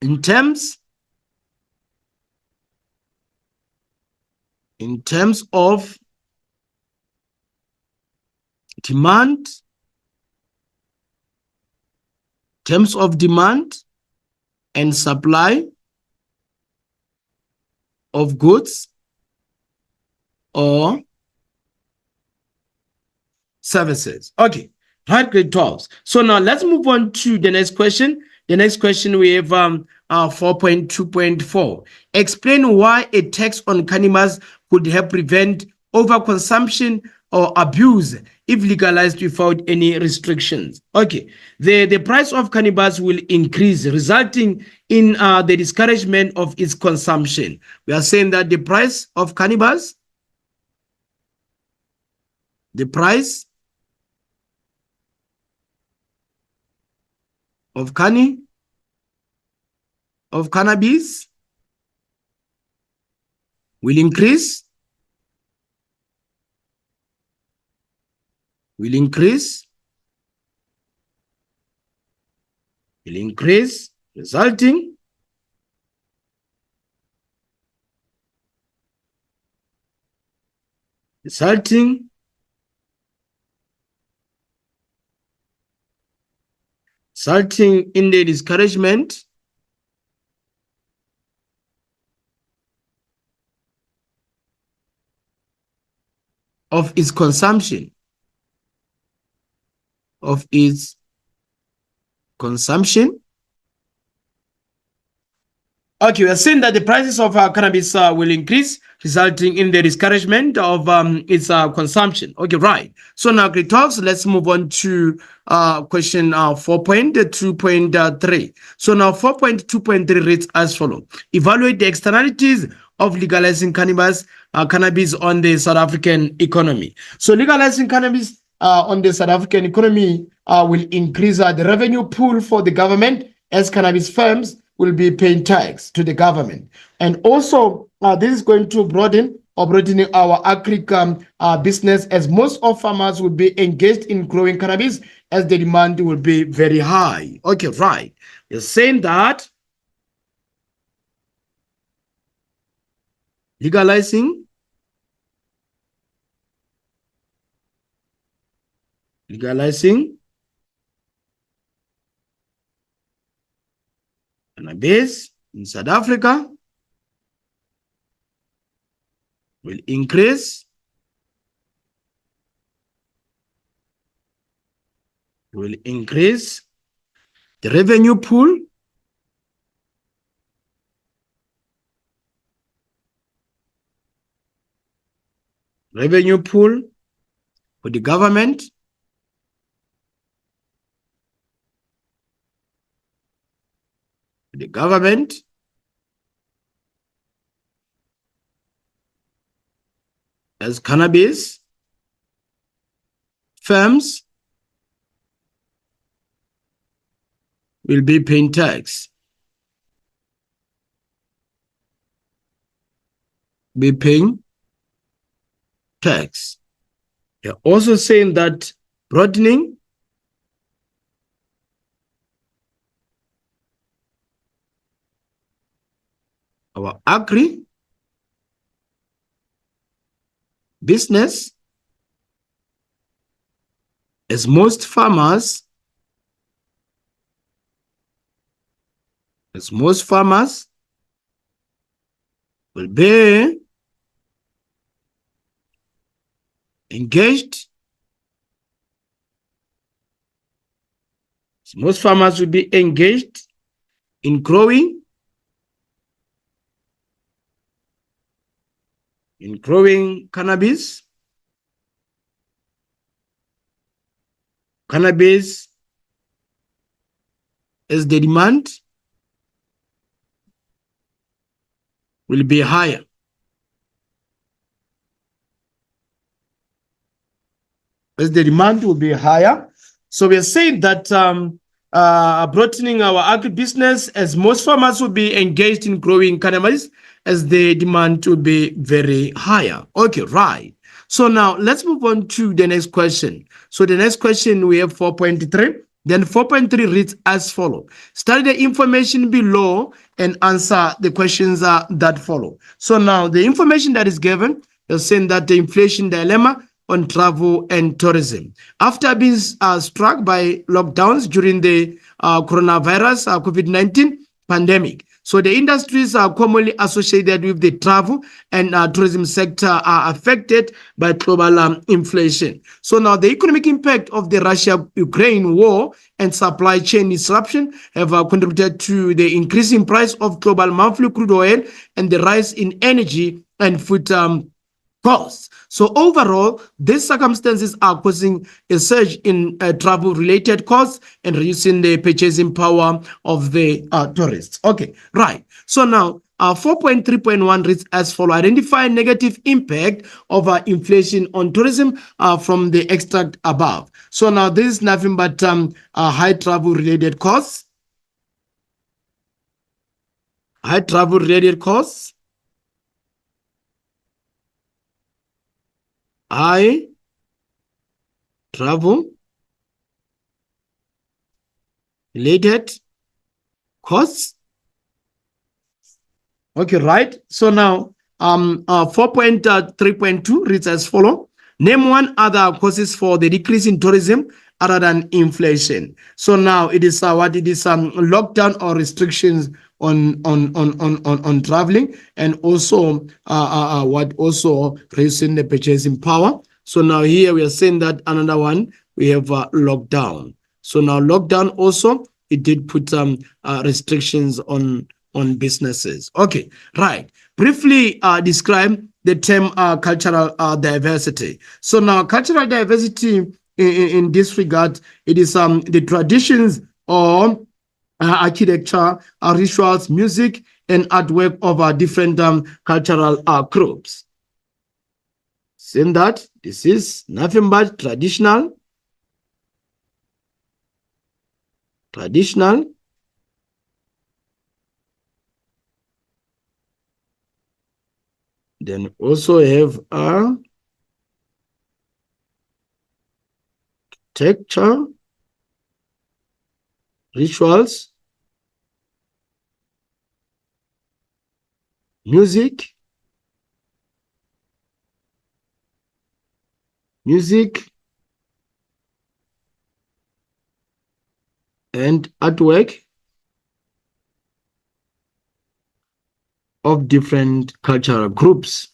in terms of demand, and supply of goods or services. Okay, right, grade 12. So now let's move on to the next question. The next question we have 4.2.4. Explain why a tax on cannabis could help prevent overconsumption or abuse if legalized without any restrictions. Okay, the price of cannabis will increase, resulting in the discouragement of its consumption. We are saying that the price of cannabis, the price of cannabis will increase, resulting in the discouragement of its consumption. Okay, we are saying that the prices of cannabis will increase, resulting in the discouragement of its consumption. Okay, right. So now, great talks. Let's move on to question 4.2.3. So now 4.2.3 reads as follows. Evaluate the externalities of legalizing cannabis on the South African economy. So legalizing cannabis on the South African economy will increase the revenue pool for the government, as cannabis firms will be paying tax to the government. And also, this is going to broaden our agri business, as most of farmers will be engaged in growing cannabis, as the demand will be very high. Okay, right. You're saying that legalizing cannabis in South Africa will increase the revenue pool for the government, as cannabis firms will be paying tax. They're also saying that broadening our agri business as most farmers will be engaged. Most farmers will be engaged in growing cannabis. Cannabis as the demand will be higher. As the demand will be higher. So we are saying that broadening our agribusiness, as most farmers will be engaged in growing cannabis, as the demand will be very higher. Okay, right. So now let's move on to the next question. So the next question we have 4.3. Then 4.3 reads as follows. Study the information below and answer the questions that follow. So now the information that is given is saying that the inflation dilemma on travel and tourism. After being struck by lockdowns during the coronavirus COVID-19 pandemic, so the industries are commonly associated with the travel and tourism sector are affected by global inflation. So now the economic impact of the Russia-Ukraine war and supply chain disruption have contributed to the increasing price of global monthly crude oil and the rise in energy and food costs. So overall, these circumstances are causing a surge in travel-related costs and reducing the purchasing power of the tourists. Okay, right. So now, 4.3.1 reads as follows. Identify negative impact of inflation on tourism from the extract above. So now, this is nothing but high travel-related costs. High travel-related costs. High travel related costs. Okay, right. So now 4.3.2 reads as follow. Name one other causes for the decrease in tourism other than inflation. So now it is what it is lockdown or restrictions on traveling, and also what also raising the purchasing power. So now here we are saying that another one we have lockdown. So now lockdown also it did put restrictions on businesses. Okay, right. Briefly describe the term cultural diversity. So now cultural diversity in this regard, it is the traditions or architecture, rituals, music, and artwork of different cultural groups. Saying that this is nothing but traditional, then also have architecture, rituals, music, and artwork of different cultural groups,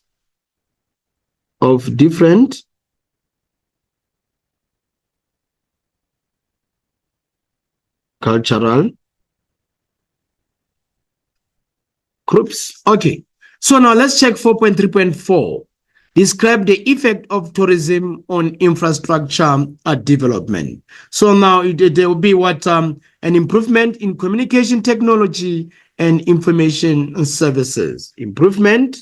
Okay, so now let's check 4.3.4. Describe the effect of tourism on infrastructure development. So now there will be what an improvement in communication technology and information services. Improvement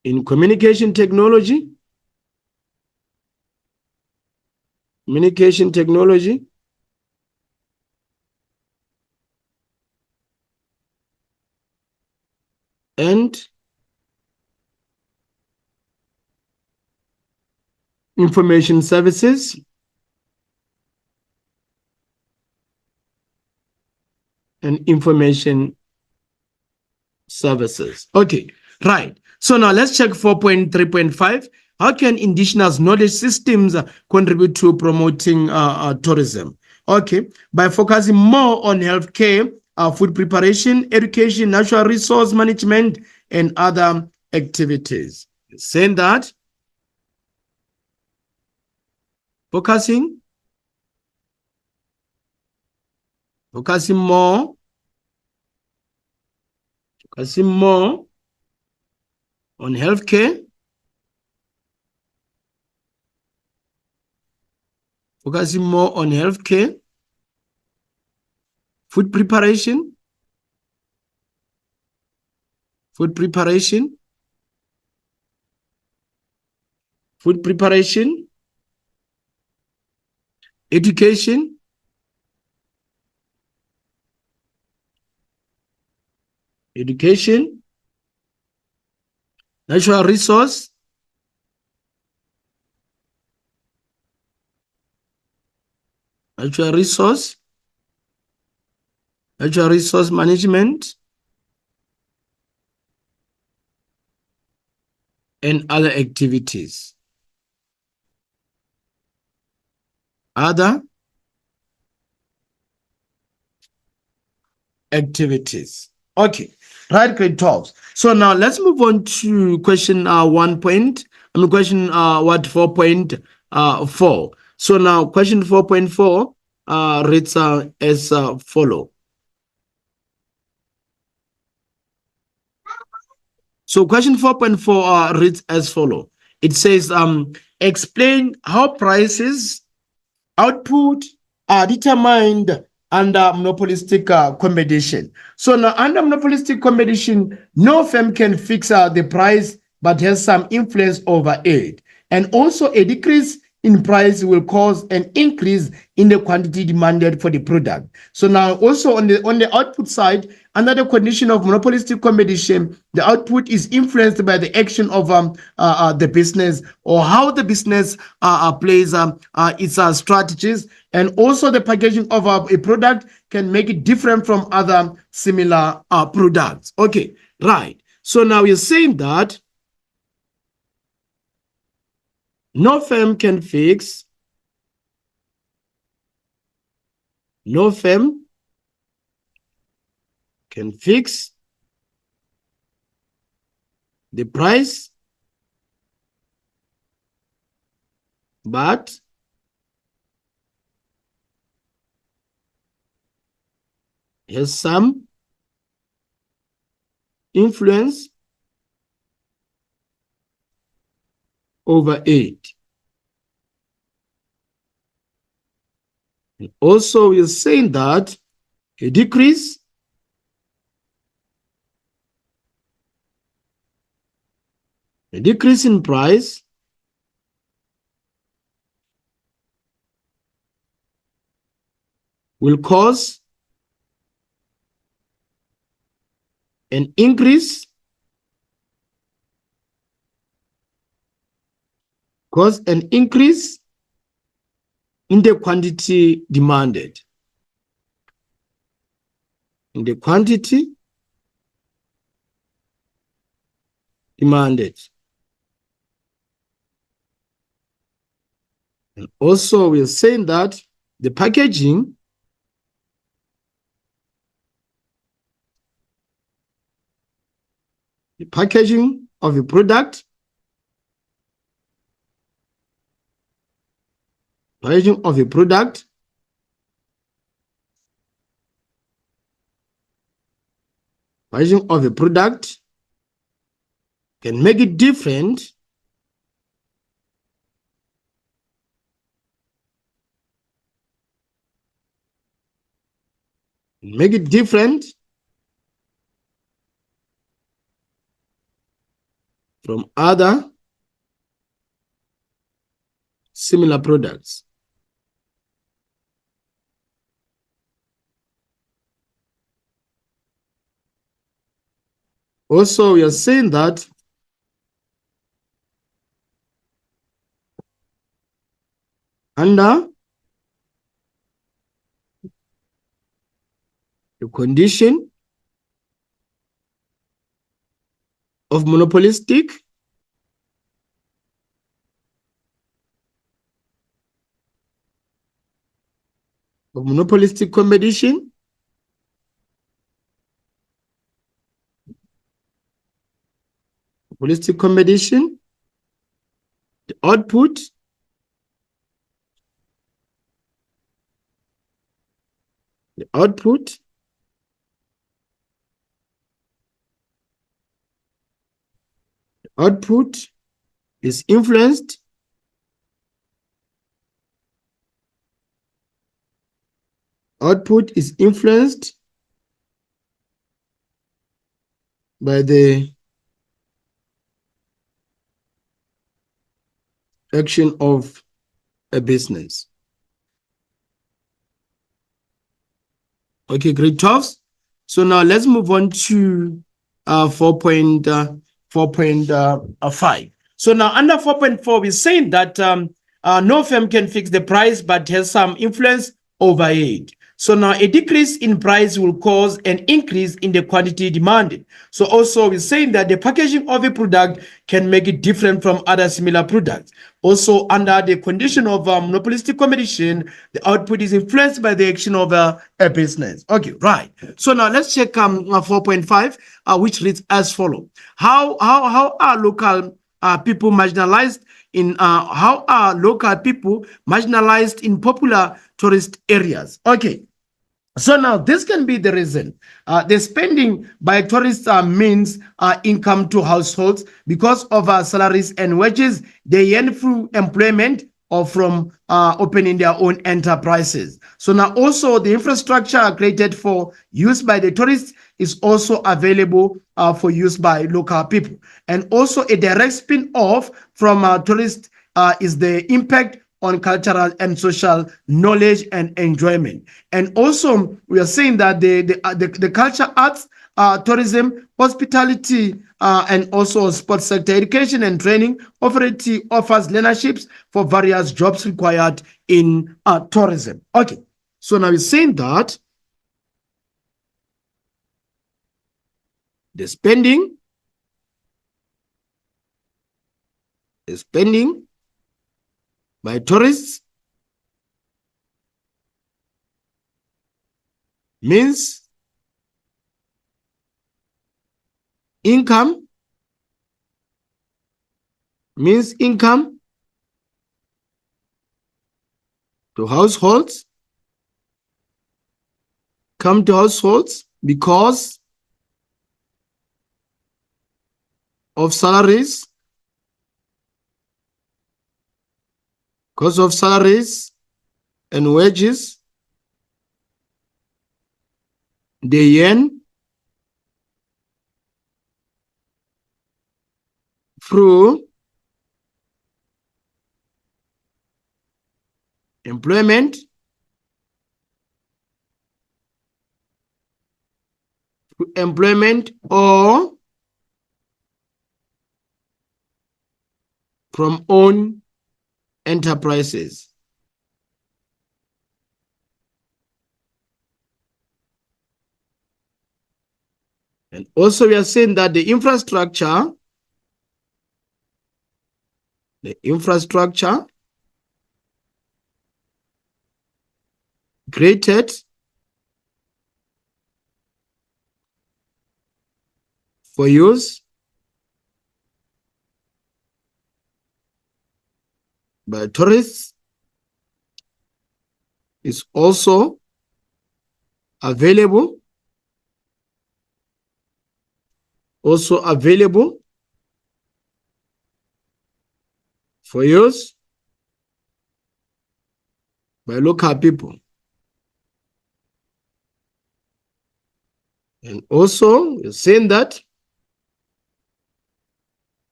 in communication technology, and information services. And information services. Okay, right. So now let's check 4.3.5. How can indigenous knowledge systems contribute to promoting tourism? Okay, by focusing more on healthcare, food preparation, education, natural resource management, and other activities. Saying that, focusing more, on healthcare, food preparation, food preparation, food preparation, education, natural resource, natural resource, management, and other activities. Other activities. Okay, right, grade 12. So now let's move on to question 4.4. So now question 4.4 reads as follow. So question 4.4 reads as follow. It says, explain how prices, output are determined under monopolistic competition. So now under monopolistic competition, no firm can fix the price but has some influence over it. And also a decrease in price will cause an increase in the quantity demanded for the product. So now also on the output side, under the condition of monopolistic competition, the output is influenced by the action of the business or how the business plays its strategies, and also the packaging of a product can make it different from other similar products. Okay, right. So now we're saying that no firm can fix, the price, but has some influence over it. And also, we're saying that a decrease in price will cause an increase in the quantity demanded. And also, we're saying that the packaging of a product, can make it different from other similar products. Also, we are saying that under the condition of monopolistic competition, the output the output output is influenced by the action of a business. Okay, great, 12. So now let's move on to 4.5. So now under 4.4, we're saying that no firm can fix the price but has some influence over it. So now a decrease in price will cause an increase in the quantity demanded. So also we're saying that the packaging of a product can make it different from other similar products. Also under the condition of monopolistic competition, the output is influenced by the action of a business. Okay, right. So now let's check 4.5, which reads as follows. How are local people marginalized in popular tourist areas? Okay. So now this can be the reason. The spending by tourists means income to households because of salaries and wages they earn through employment or from opening their own enterprises. So now also the infrastructure created for use by the tourists is also available for use by local people. And also a direct spin-off from tourists is the impact on cultural and social knowledge and enjoyment. And also, we are saying that the culture, arts, tourism, hospitality, and also sports sector, education and training authority offers learnerships for various jobs required in tourism. Okay, so now we're saying that the spending by tourists means income to households, because of salaries and wages they earn through employment or from own enterprises. And also we are saying that the infrastructure created for use by tourists is also available for use by local people. And also we're saying that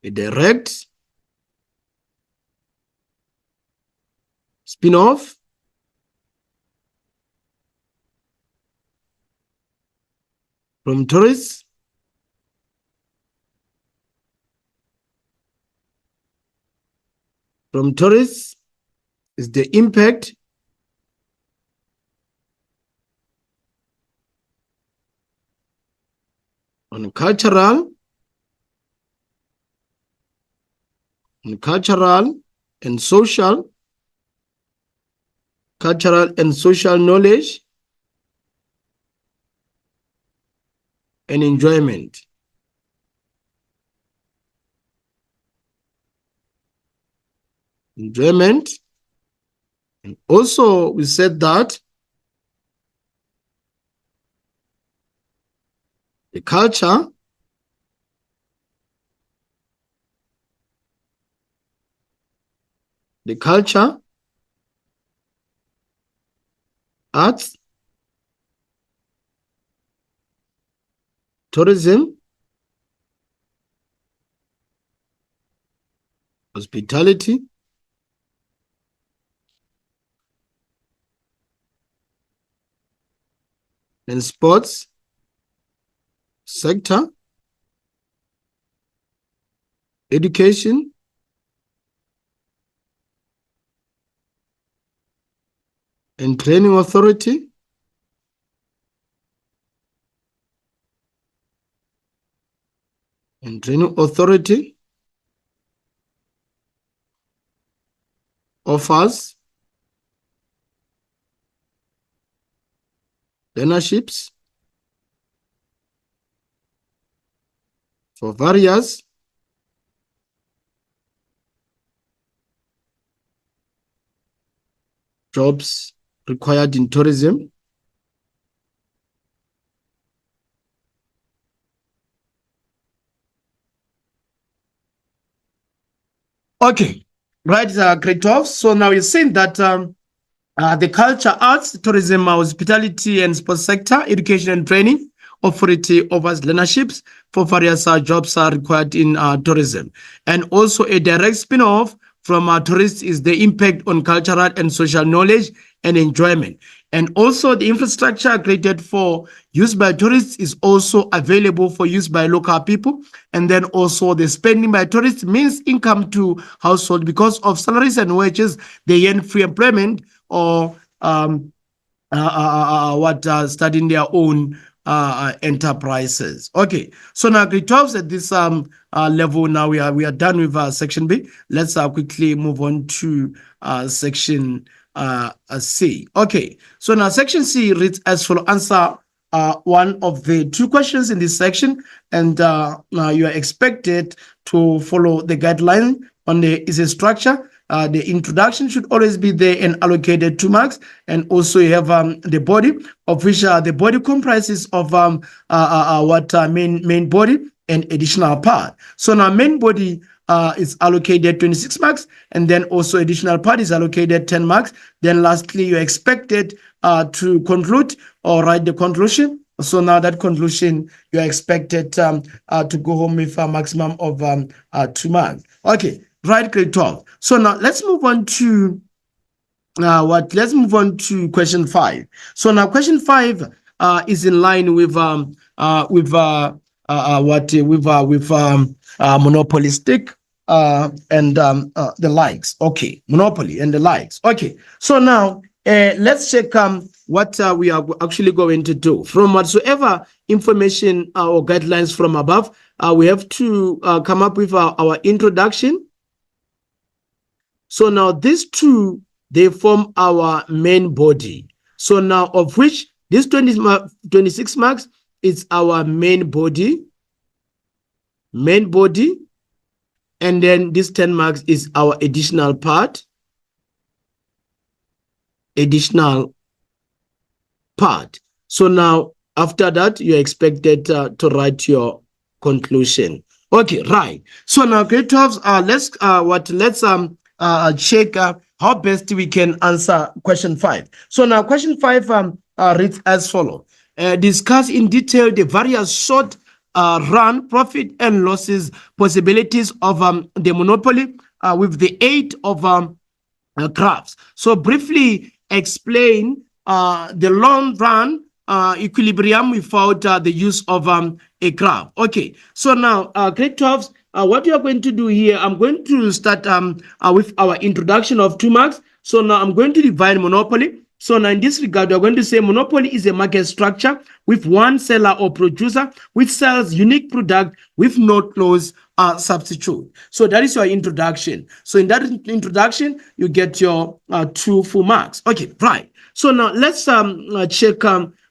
a direct spin-off from tourists is the impact on cultural and cultural and social knowledge and enjoyment. Enjoyment. And also we said that the culture arts, tourism, hospitality, and sports sector, education, and training authority, offers learnerships for various jobs required in tourism. Okay, right, Kretov. So now you're saying that the culture, arts, tourism, hospitality, and sports sector, education and training authority offers learnerships for various jobs are required in tourism. And also a direct spin-off from tourists is the impact on cultural and social knowledge and enjoyment. And also the infrastructure created for use by tourists is also available for use by local people. And then also the spending by tourists means income to household because of salaries and wages. They earn free employment or starting their own enterprises. Okay, so now grade 12 at this level. Now we are done with section B. Let's quickly move on to section C. Okay, so now section C reads as follows. Answer one of the two questions in this section, and now you are expected to follow the guideline on the is a structure. The introduction should always be there and allocated 2 marks. And also you have the body, of which the body comprises of main body and additional part. So now main body is allocated 26 marks, and then also additional part is allocated 10 marks. Then lastly, you're expected to conclude or write the conclusion. So now that conclusion, you're expected to go home with a maximum of 2 marks. Okay. Right, grade 12. So now let's move on to let's move on to question 5. So now question 5 is in line with monopolistic and the likes. Okay, monopoly and the likes. Okay, so now let's check what we are actually going to do. From whatsoever information or guidelines from above, we have to come up with our introduction. So now these two, they form our main body. So now of which this 26 marks is our main body, and then this 10 marks is our additional part, So now after that, you're expected to write your conclusion. Okay, right. So now grade 12, let's check how best we can answer question 5. So now question 5 reads as follows. Discuss in detail the various short run profit and losses possibilities of the monopoly with the aid of graphs. So briefly explain the long run equilibrium without the use of a graph. Okay, so now grade 12, what we are going to do here, I'm going to start with our introduction of 2 marks. So now I'm going to divide monopoly. So now in this regard, we're going to say monopoly is a market structure with one seller or producer which sells unique product with no close substitute. So that is your introduction. So in that introduction, you get your 2 full marks. Okay, right. So now let's check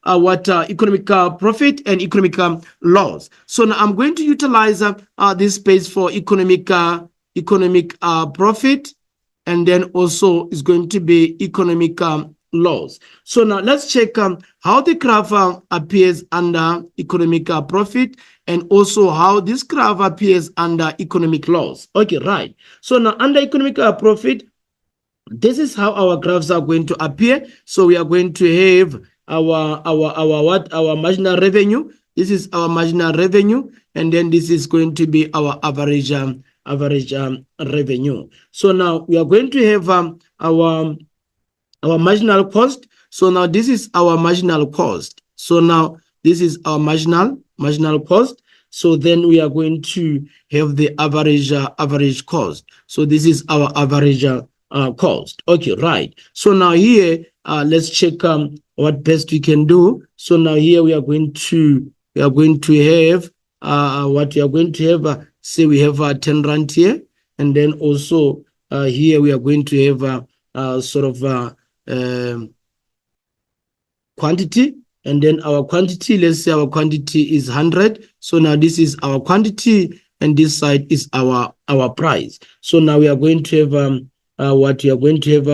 what economic profit and economic laws. So now I'm going to utilize this space for economic profit, and then also is going to be economic laws. So now let's check how the graph appears under economic profit, and also how this graph appears under economic laws. Okay, right. So now under economic profit, this is how our graphs are going to appear. So we are going to have our marginal revenue. This is our marginal revenue, and then this is going to be our average revenue. So now we are going to have our marginal cost. So now this is our marginal cost. So now this is our marginal cost. So then we are going to have the average cost. So this is our average cost. Okay, right. So now here let's check what best we can do. So now here we are going to have what we are going to have. Say we have 10 rand here, and then also here we are going to have sort of quantity, and then our quantity, let's say our quantity is 100. So now this is our quantity, and this side is our price. So now we are going to have what we are going to have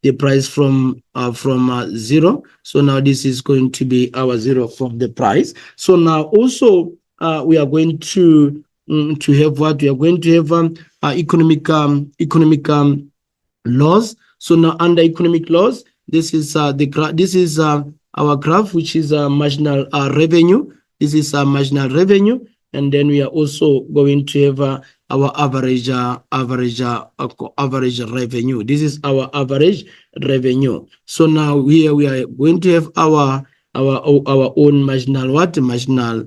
the price from 0. So now this is going to be our 0 from the price. So now also we are going to have what we are going to have economic laws. So now under economic laws, this is our graph, which is marginal revenue. This is marginal revenue, and then we are also going to have our average revenue. This is our average revenue. So now here we are going to have our own marginal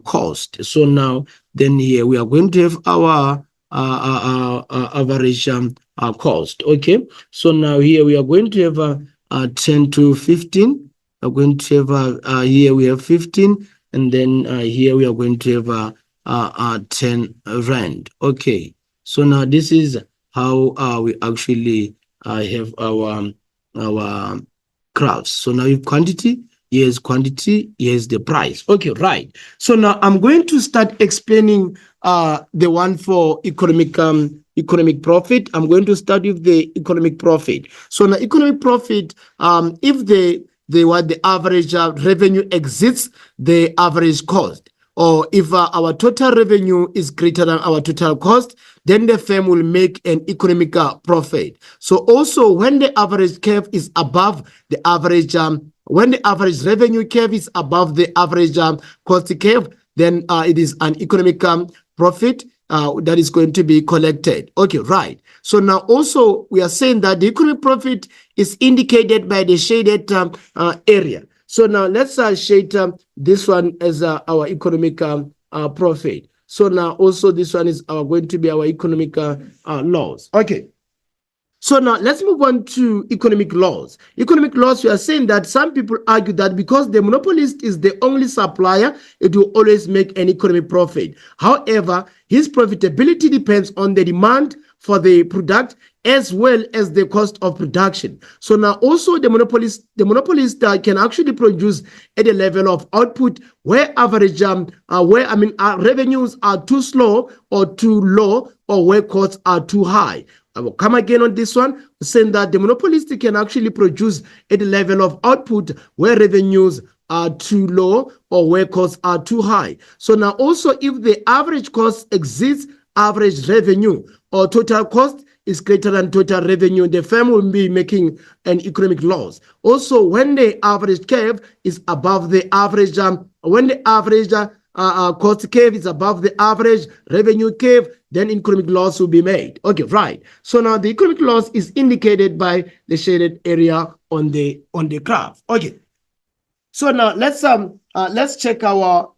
cost. So now then here we are going to have our average cost. Okay, so now here we are going to have 10 to 15. We're going to have here we have 15, and then here we are going to have 10 rand. Okay, so now this is how we actually have our graphs. So now if quantity, here's quantity, here's the price. Okay, right. So now I'm going to start explaining the one for economic profit. I'm going to start with the economic profit. So now economic profit, if the average revenue exceeds the average cost, or if our total revenue is greater than our total cost, then the firm will make an economic profit. So also when the average curve is above the average, when the average revenue curve is above the average cost curve, then it is an economic profit that is going to be collected. Okay, right. So now also we are saying that the economic profit is indicated by the shaded area. So now let's shade this one as our economic profit. So now also this one is going to be our economic laws. Okay. So now let's move on to economic laws. Economic laws, we are saying that some people argue that because the monopolist is the only supplier, it will always make an economic profit. However, his profitability depends on the demand for the product as well as the cost of production. So now also the monopolist can actually produce at a level of output where average revenues are too slow or too low, or where costs are too high. I will come again on this one, saying that the monopolist can actually produce at a level of output where revenues are too low or where costs are too high. So now also if the average cost exceeds average revenue, or total cost is greater than total revenue, the firm will be making an economic loss. Also, when the average curve is above the average, when the average cost curve is above the average revenue curve, then economic loss will be made. Okay, right. So now the economic loss is indicated by the shaded area on the graph. Okay. So now let's check our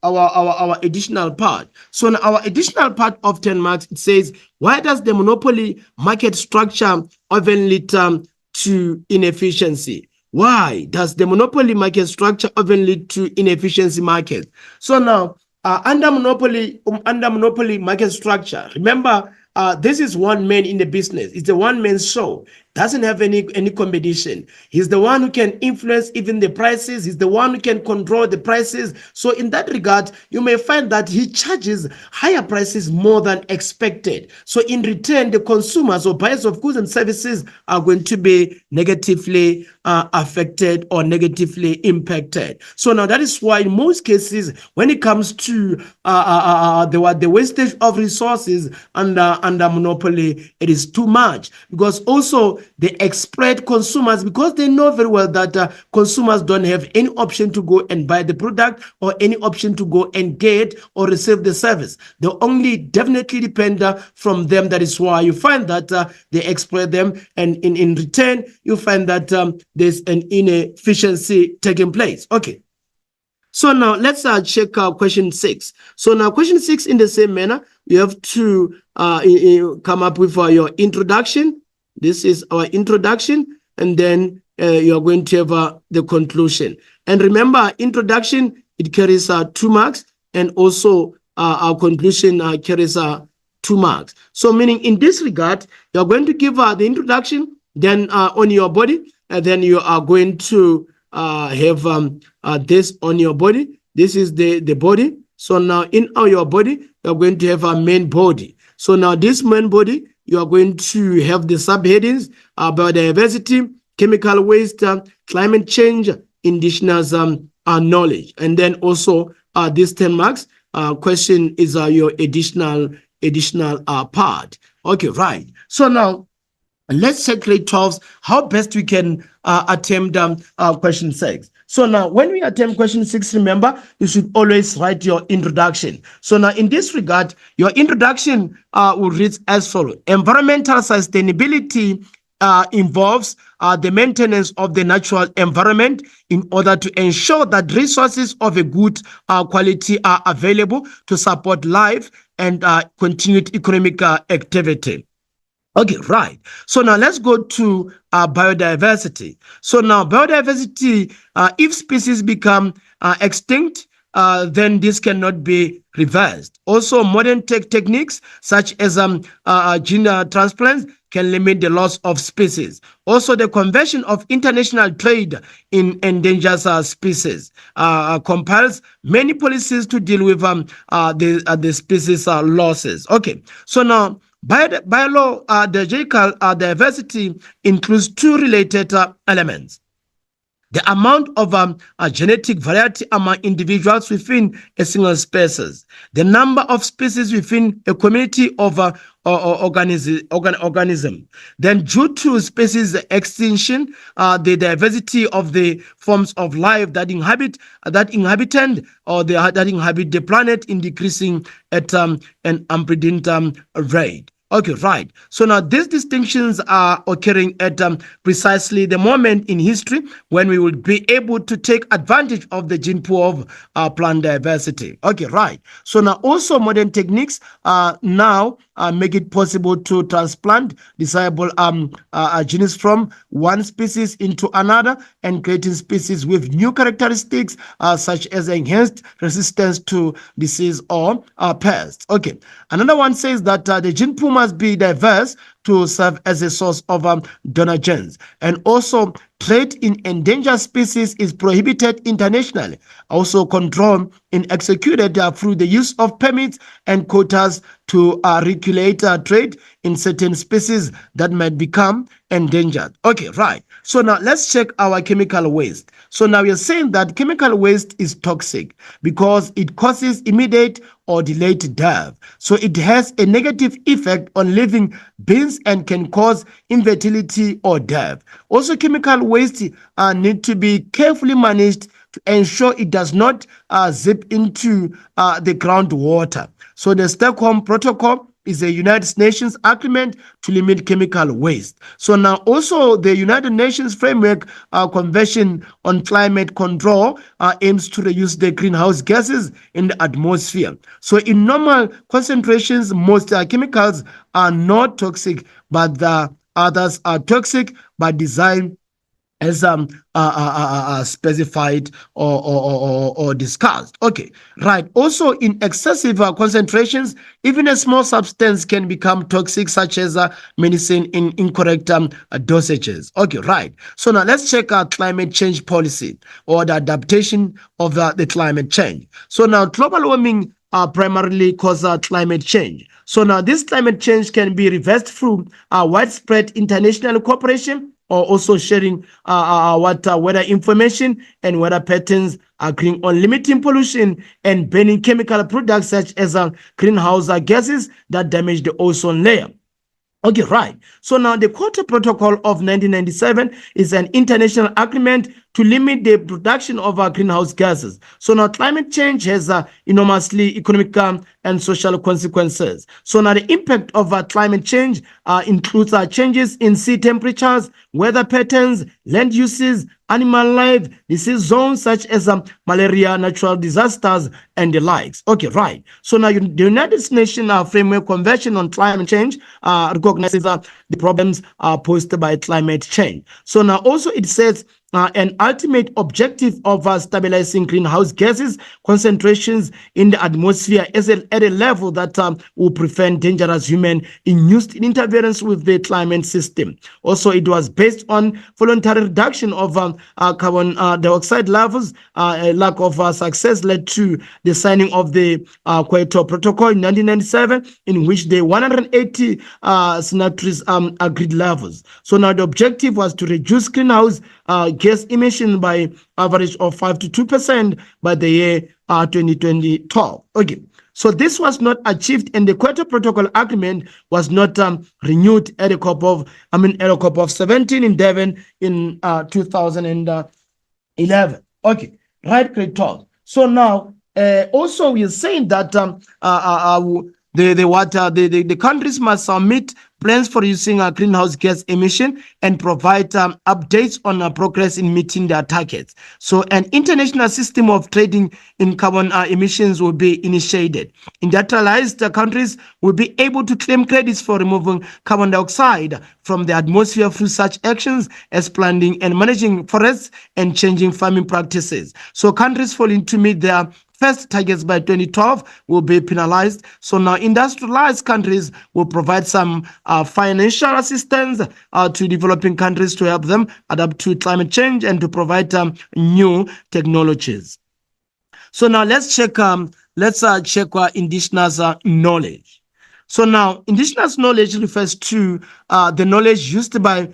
additional part. So now our additional part of 10 marks, it says, why does the monopoly market structure often lead to inefficiency? Why does the monopoly market structure often lead to inefficiency market? So now under monopoly market structure. Remember, this is one man in the business. It's a one-man show. Doesn't have any competition. He's the one who can influence even the prices. He's the one who can control the prices. So in that regard, you may find that he charges higher prices more than expected. So in return, the consumers or buyers of goods and services are going to be negatively affected or negatively impacted. So now that is why in most cases, when it comes to the wastage of resources under monopoly, it is too much, because also they exploit consumers, because they know very well that consumers don't have any option to go and buy the product or any option to go and get or receive the service. They only definitely depend from them. That is why you find that they exploit them, and in return you find that there's an inefficiency taking place. Okay. So now let's check question 6. So now question 6, in the same manner, you have to come up with your introduction. This is our introduction, and then you're going to have the conclusion. And remember, introduction, it carries 2 marks, and also our conclusion carries 2 marks. So meaning in this regard, you're going to give the introduction, then on your body, and then you are going to have this on your body. This is the body. So now in your body, you're going to have a main body. So now this main body, you are going to have the subheadings: biodiversity, chemical waste, climate change, indigenous knowledge. And then also these 10 marks question is your additional part. Okay, right. So now let's check grade 12, how best we can attempt question 6. So now when we attempt question 6, remember, you should always write your introduction. So now in this regard, your introduction will read as follows: environmental sustainability involves the maintenance of the natural environment in order to ensure that resources of a good quality are available to support life and continued economic activity. Okay, right. So now let's go to biodiversity. So now biodiversity, if species become extinct, then this cannot be reversed. Also, modern techniques such as gene transplants can limit the loss of species. Also, the Convention of International Trade in Endangered Species compels many policies to deal with the species losses. Okay, so now biological diversity includes 2 related elements: the amount of genetic variety among individuals within a single species, the number of species within a community of organism. Then, due to species extinction, the diversity of the forms of life that inhabit the planet is decreasing at an unprecedented rate. Okay, right. So now these distinctions are occurring at precisely the moment in history when we will be able to take advantage of the gene pool of plant diversity. Okay, right. So now also modern techniques now make it possible to transplant desirable genes from one species into another and creating species with new characteristics such as enhanced resistance to disease or pests. Okay, another one says that the gene pool must be diverse to serve as a source of donor genes, and also trade in endangered species is prohibited internationally. Also, control is executed through the use of permits and quotas to regulate trade in certain species that might become endangered. Okay, right. So now let's check our chemical waste. So now we are saying that chemical waste is toxic because it causes immediate or delayed death. So it has a negative effect on living beings and can cause infertility or death. Also, chemical waste need to be carefully managed to ensure it does not zip into the groundwater. So the Stockholm Protocol is a United Nations agreement to limit chemical waste. So now also the United Nations Framework Convention on Climate Control aims to reduce the greenhouse gases in the atmosphere. So in normal concentrations, most chemicals are not toxic, but the others are toxic by design as specified or discussed. Okay, right. Also, in excessive concentrations, even a small substance can become toxic, such as medicine in incorrect dosages. Okay, right. So now let's check our climate change policy or the adaptation of the climate change. So now global warming primarily cause climate change. So now this climate change can be reversed through widespread international cooperation, or also sharing weather information and weather patterns, agreeing on limiting pollution and banning chemical products such as greenhouse gases that damage the ozone layer. Okay, right. So now the Kyoto Protocol of 1997 is an international agreement to limit the production of greenhouse gases. So now climate change has enormously economic and social consequences. So now the impact of climate change includes changes in sea temperatures, weather patterns, land uses, animal life, disease zones such as malaria, natural disasters, and the likes. Okay, right. So now the United Nations Framework Convention on Climate Change recognizes the problems posed by climate change. So now also it says an ultimate objective of stabilizing greenhouse gases concentrations in the atmosphere is at a level that will prevent dangerous human-induced interference with the climate system. Also, it was based on voluntary reduction of carbon dioxide levels. A lack of success led to the signing of the Kyoto Protocol in 1997, in which the 180 signatories agreed levels. So now the objective was to reduce greenhouse gas emission by average of 5 to 2% by the year 2012. Okay. So this was not achieved, and the Kyoto Protocol agreement was not renewed at a COP of 17 in Devon in 2011. Okay, right, great talk. So now, also we are saying that the countries must submit plans for reducing greenhouse gas emission and provide updates on progress in meeting their targets. So an international system of trading in carbon emissions will be initiated. Industrialized countries will be able to claim credits for removing carbon dioxide from the atmosphere through such actions as planting and managing forests and changing farming practices. So countries failing to meet their first targets by 2012 will be penalized. So now industrialized countries will provide some financial assistance to developing countries to help them adapt to climate change and to provide new technologies. So now let's check indigenous knowledge. So now indigenous knowledge refers to the knowledge used by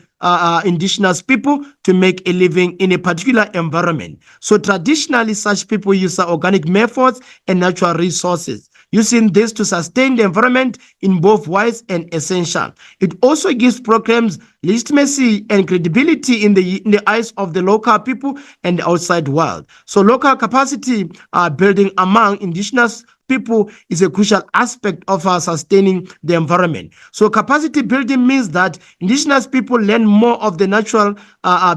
indigenous people to make a living in a particular environment. So traditionally, such people use organic methods and natural resources, using this to sustain the environment in both wise and essential. It also gives programs legitimacy and credibility in the eyes of the local people and the outside world. So local capacity building among indigenous people is a crucial aspect of sustaining the environment. So capacity building means that indigenous people learn more of the natural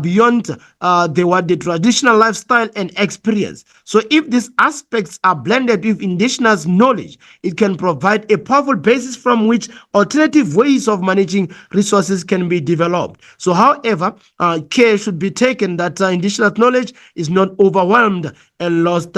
beyond the traditional lifestyle and experience. So if these aspects are blended with indigenous knowledge, it can provide a powerful basis from which alternative ways of managing resources can be developed. So however, care should be taken that indigenous knowledge is not overwhelmed and lost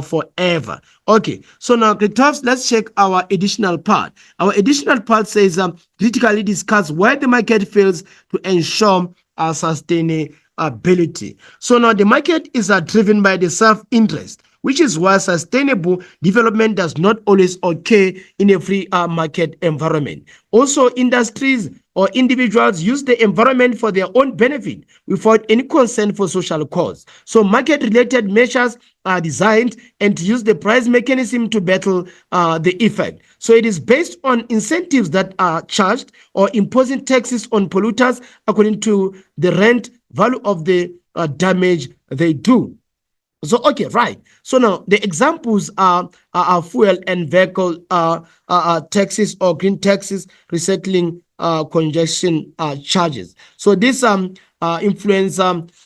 forever. Okay, so now let's check our additional part. Our additional part says critically discuss why the market fails to ensure sustainability. So now the market is driven by the self-interest, which is why sustainable development does not always occur in a free market environment. Also, industries or individuals use the environment for their own benefit without any concern for social cause. So market-related measures are designed and to use the price mechanism to battle the effect. So it is based on incentives that are charged or imposing taxes on polluters according to the rent value of the damage they do. So, okay, right. So now the examples are fuel and vehicle taxes or green taxes, recycling congestion charges. So this influence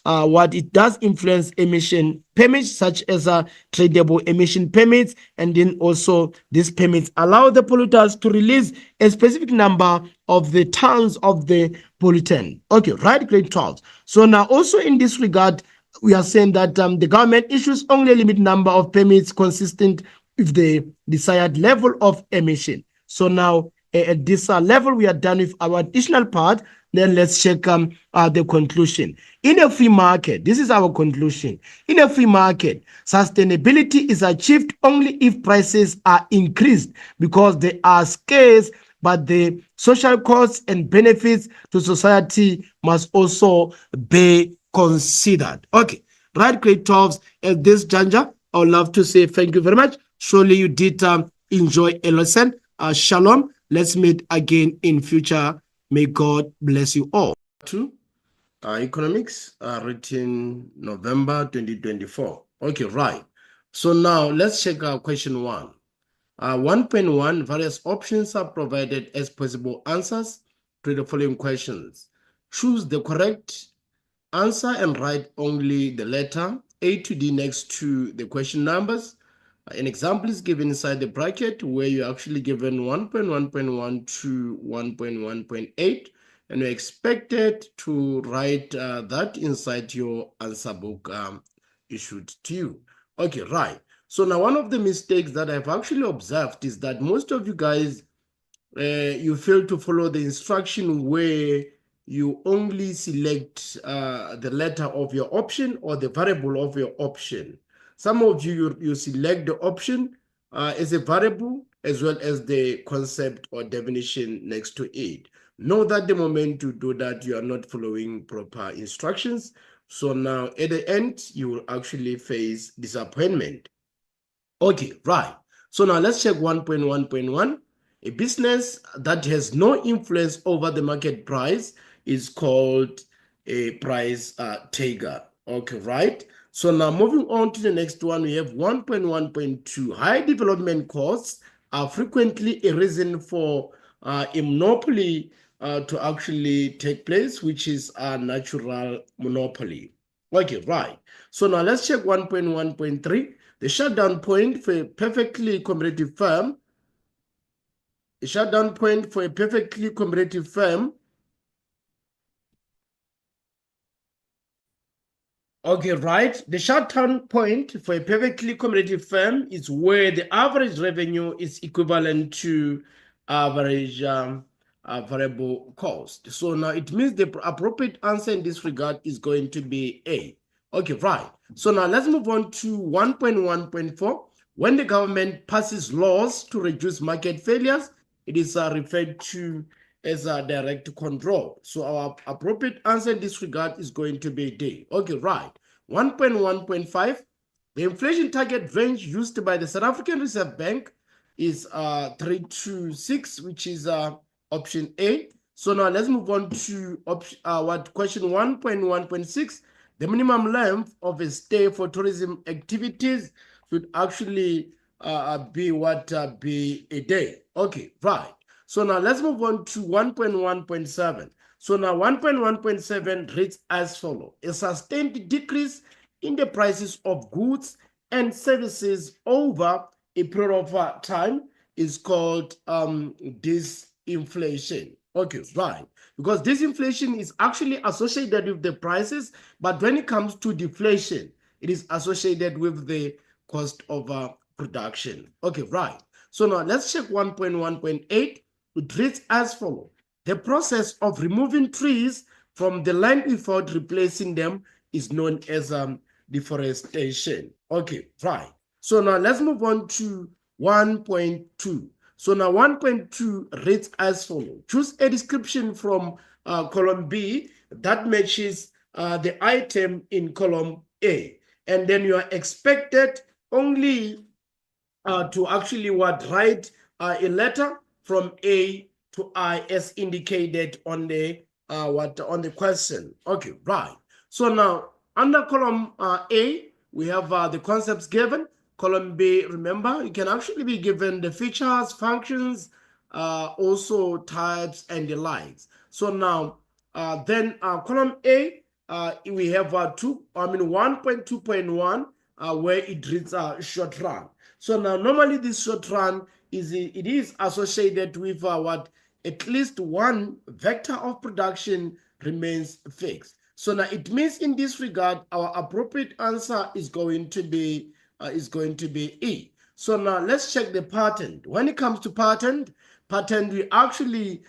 what it does influence emission permits, such as tradable emission permits, and then also these permits allow the polluters to release a specific number of the tons of the pollutant. Okay, right, grade 12. So now also in this regard, we are saying that the government issues only a limited number of permits consistent with the desired level of emission. So now at this level, we are done with our additional part. Then let's check the conclusion. In a free market, this is our conclusion. In a free market, sustainability is achieved only if prices are increased because they are scarce, but the social costs and benefits to society must also be considered. Okay, right, grade 12s. At this juncture, I would love to say thank you very much. Surely you did enjoy a lesson. Shalom. Let's meet again in future. May God bless you all. Two, economics, written November 2024. Okay, right. So now let's check out question 1. 1.1, various options are provided as possible answers to the following questions. Choose the correct answer and write only the letter A to D next to the question numbers. An example is given inside the bracket where you're actually given 1.1.1 to 1.1.8, and you're expected to write that inside your answer book issued to you. Okay, right. So now one of the mistakes that I've actually observed is that most of you guys, you fail to follow the instruction where you only select the letter of your option or the variable of your option. Some of you select the option as a variable as well as the concept or definition next to it. Know that the moment you do that, you are not following proper instructions. So now at the end, you will actually face disappointment. Okay, right. So now let's check 1.1.1. A business that has no influence over the market price is called a price taker. Okay, right. So now moving on to the next one, we have 1.1.2. High development costs are frequently a reason for a monopoly to actually take place, which is a natural monopoly. Okay, right. So now let's check 1.1.3. The shutdown point for a perfectly competitive firm. A shutdown point for a perfectly competitive firm. Okay, right. The shutdown point for a perfectly competitive firm is where the average revenue is equivalent to average variable cost. So now it means the appropriate answer in this regard is going to be A. Okay, right. So now let's move on to 1.1.4. When the government passes laws to reduce market failures, it is referred to as a direct control. So our appropriate answer in this regard is going to be D. Okay, right. 1.1.5, the inflation target range used by the South African Reserve Bank is 3 to 6, which is option A. So now let's move on to question 1.1.6. The minimum length of a stay for tourism activities should actually be a day. Okay, right. So now let's move on to 1.1.7. So now 1.1.7 reads as follows. A sustained decrease in the prices of goods and services over a period of time is called disinflation. Okay, right. Because disinflation is actually associated with the prices, but when it comes to deflation, it is associated with the cost of production. Okay, right. So now let's check 1.1.8. It reads as follows. The process of removing trees from the land without replacing them is known as deforestation. Okay, right. So now let's move on to 1.2. So now 1.2 reads as follows. Choose a description from column B that matches the item in column A. And then you are expected only to actually write a letter from A to I as indicated on the on the question. Okay, right. So now under column A, we have the concepts given. Column B, remember, you can actually be given the features, functions, also types and the likes. So now Then column A, we have 1.2.1, where it reads short run. So now normally this short run it is associated with what at least one vector of production remains fixed. So now it means in this regard, our appropriate answer is going to be E. So now let's check the patent. When it comes to patent, we actually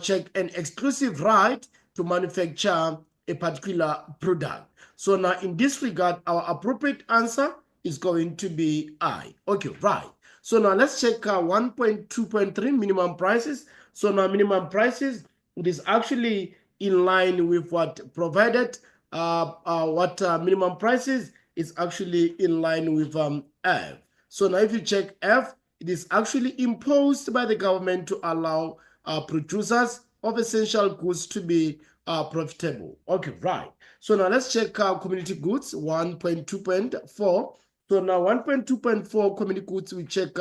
check an exclusive right to manufacture a particular product. So now in this regard, our appropriate answer is going to be I. Okay, right. So now let's check 1.2.3 minimum prices. So now minimum prices, it is actually in line with what provided. Minimum prices is actually in line with F. So now if you check F, it is actually imposed by the government to allow producers of essential goods to be profitable. Okay, right. So now let's check community goods 1.2.4. So now 1.2.4 community goods, we check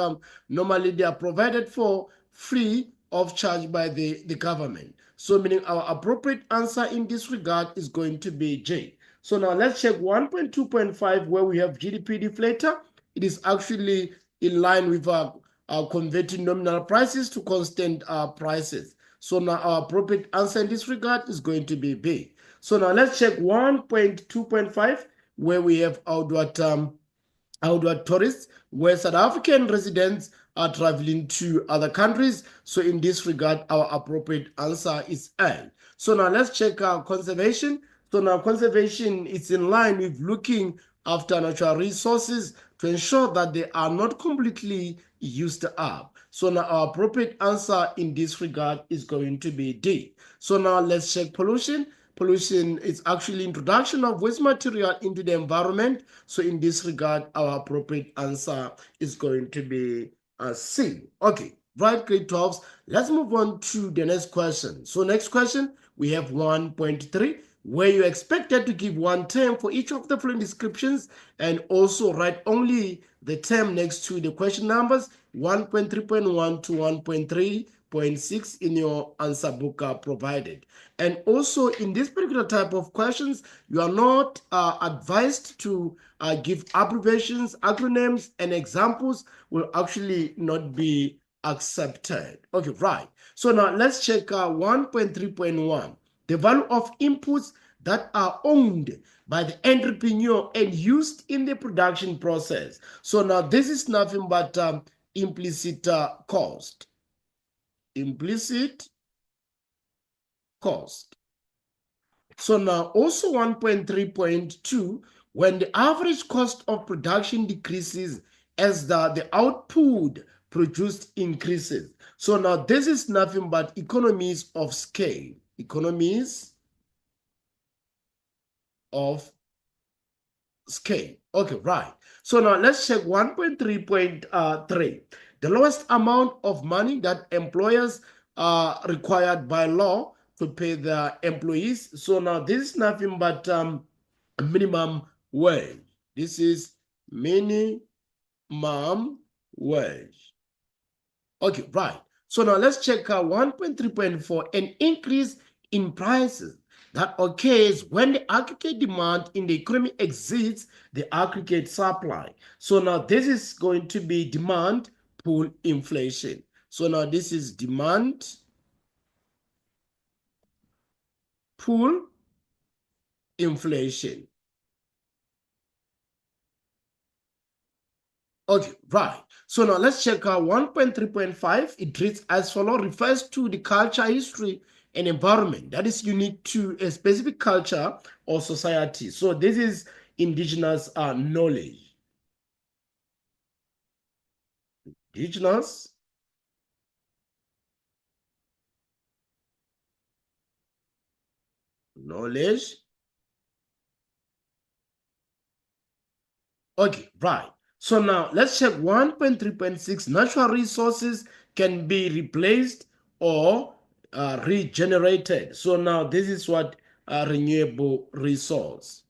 normally they are provided for free of charge by the government. So meaning our appropriate answer in this regard is going to be J. So now let's check 1.2.5 where we have GDP deflator. It is actually in line with converting nominal prices to constant prices. So now our appropriate answer in this regard is going to be B. So now let's check 1.2.5 where we have outward tourists, where South African residents are traveling to other countries. So in this regard, our appropriate answer is N. So now let's check our conservation. So now conservation is in line with looking after natural resources to ensure that they are not completely used up. So now our appropriate answer in this regard is going to be D. So now let's check pollution. Pollution is actually introduction of waste material into the environment. So in this regard, our appropriate answer is going to be C. Okay, right, grade 12s. Let's move on to the next question. So next question, we have 1.3, where you're expected to give one term for each of the following descriptions and also write only the term next to the question numbers 1.3.1 to 1.3.6 in your answer book provided. And also in this particular type of questions, you are not advised to give abbreviations, acronyms, and examples will actually not be accepted. Okay, right. So now let's check 1.3.1. The value of inputs that are owned by the entrepreneur and used in the production process. So now this is nothing but implicit cost. Implicit cost. So now also 1.3.2, when the average cost of production decreases as the output produced increases. So now this is nothing but economies of scale. Economies of scale. Okay, right. So now let's check 1.3.3. The lowest amount of money that employers are required by law to pay their employees. So now this is nothing but minimum wage. This is minimum wage. Okay, right. So now let's check 1.3.4, an increase in prices that occurs when the aggregate demand in the economy exceeds the aggregate supply. So now this is going to be demand pull inflation. So now this is demand pull inflation. Okay, right. So now let's check out 1.3.5. It reads as follows, refers to the culture, history, and environment that is unique to a specific culture or society. So this is indigenous knowledge. Indigenous knowledge. Okay, right. So now let's check 1.3.6. Natural resources can be replaced or regenerated. So now this is what renewable resource.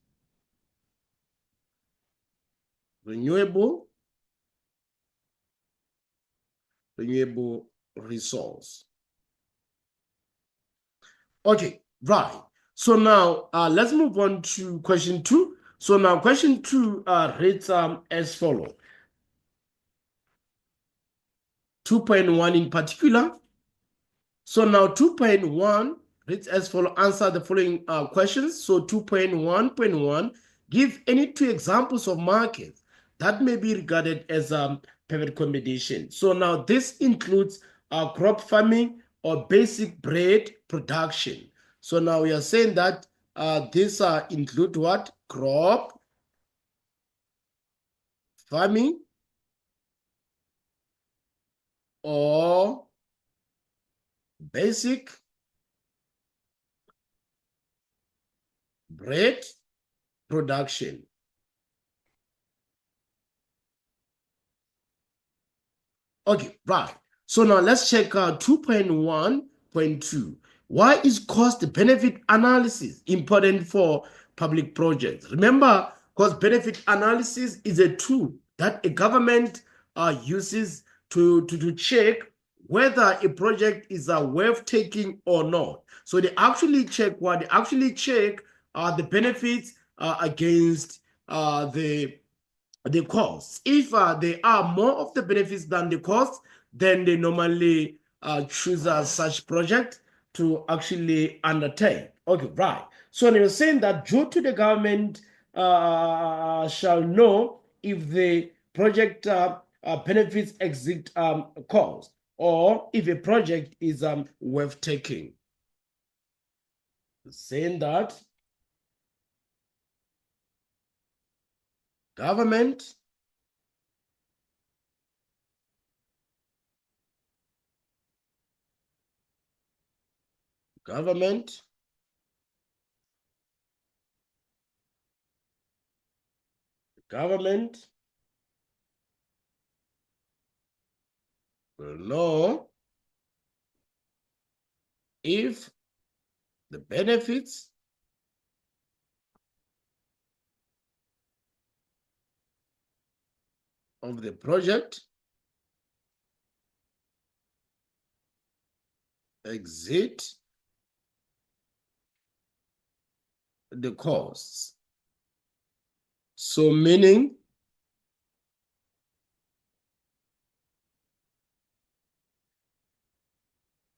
Renewable resource. Okay, Right. So now let's move on to question 2. So now question 2 reads as follows. 2.1 in particular. So now 2.1 reads as follows. Answer the following questions. So 2.1.1, give any 2 examples of markets that may be regarded as perfect combination. So now this includes crop farming or basic bread production. So now we are saying that this include what? Crop farming or basic bread production. Okay, right. So now let's check 2.1.2. Why is cost benefit analysis important for public projects? Remember, cost benefit analysis is a tool that a government uses to check whether a project is worth taking or not. So they actually check what? They actually check the benefits against the costs. If there are more of the benefits than the costs, then they normally choose such project to actually undertake. Okay, right. So they were saying that due to the government shall know if the project benefits exceed cost or if a project is worth taking. Saying that government government government will know if the benefits of the project exceed the costs. So meaning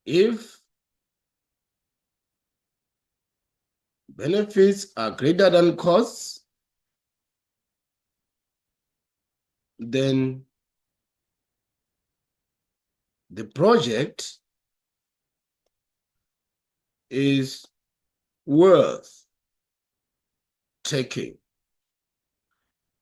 if benefits are greater than costs, then the project is worth taking.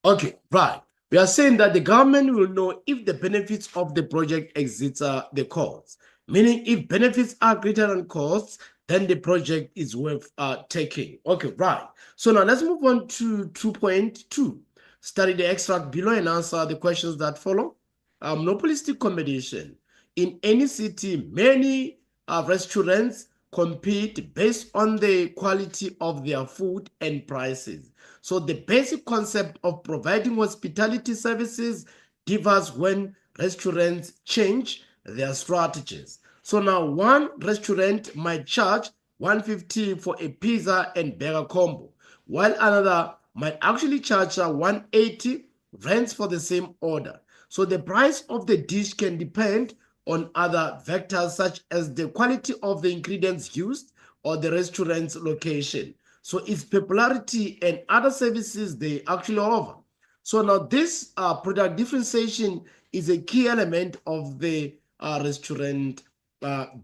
Okay, right. We are saying that the government will know if the benefits of the project exceeds the costs. Meaning, if benefits are greater than costs, then the project is worth taking. Okay, right. So now let's move on to 2.2. Study the extract below and answer the questions that follow. Monopolistic competition. In any city, many restaurants compete based on the quality of their food and prices. So the basic concept of providing hospitality services differs when restaurants change their strategies. So now one restaurant might charge 150 for a pizza and burger combo, while another might actually charge 180 rents for the same order. So the price of the dish can depend on other vectors such as the quality of the ingredients used or the restaurant's location. So its popularity and other services they actually offer. So now this product differentiation is a key element of the restaurant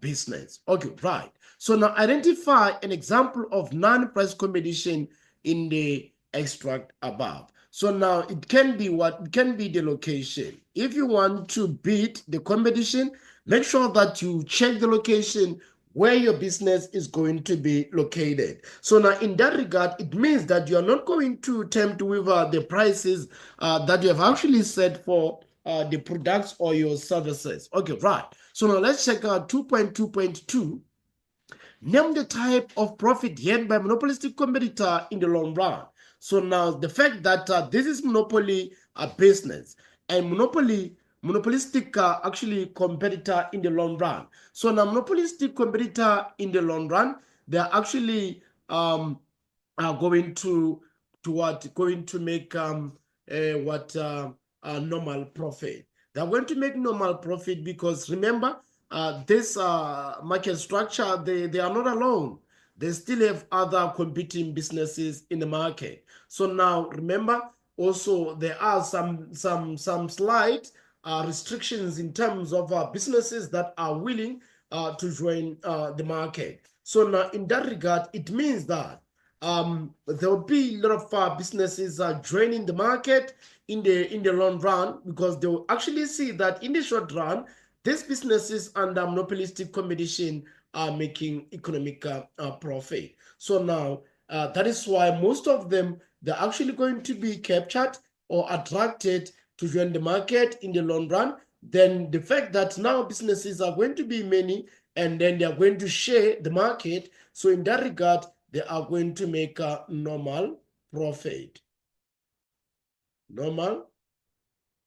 business. Okay, right. So now identify an example of non-price competition in the extract above. So now it can be what? It can be the location. If you want to beat the competition, make sure that you check the location where your business is going to be located. So now in that regard, it means that you are not going to tempt with the prices that you have actually set for the products or your services. Okay, right. So now let's check out 2.2.2. Name the type of profit earned by monopolistic competitor in the long run. So now the fact that this is monopoly business and monopolistic actually competitor in the long run. So now monopolistic competitor in the long run, they're actually are going to what going to make what normal profit. They're going to make normal profit because remember this market structure, they are not alone. They still have other competing businesses in the market. So now remember also there are some slight restrictions in terms of businesses that are willing to join the market. So now in that regard, it means that there will be a lot of businesses joining the market in the long run, because they will actually see that in the short run, these businesses under monopolistic competition are making economic profit. So now that is why most of them, they're actually going to be captured or attracted to join the market in the long run. Then the fact that now businesses are going to be many, and then they are going to share the market. So in that regard, they are going to make a normal profit. Normal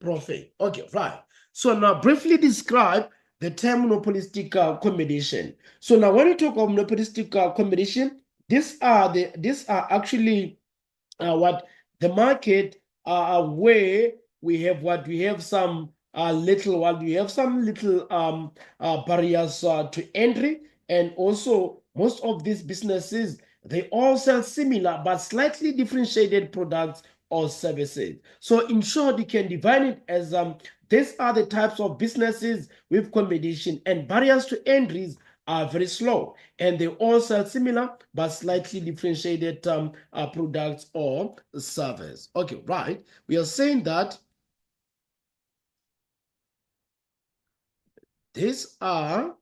profit. Okay, right. So now briefly describe the term monopolistic competition. So now when you talk of monopolistic competition, these are actually what the market where we have some little barriers to entry, and also most of these businesses, they all sell similar but slightly differentiated products or services. So in short, you can divide it as these are the types of businesses with competition, and barriers to entries are very slow, and they all sell similar but slightly differentiated products or service. Okay, right. We are saying that these are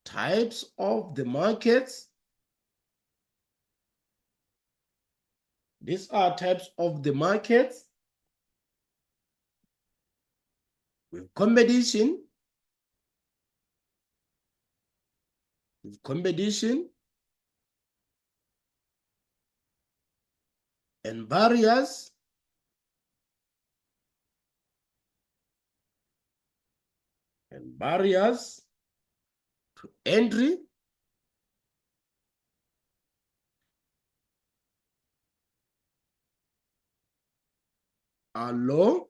types of the markets. These are types of the markets with competition, and barriers to entry are low,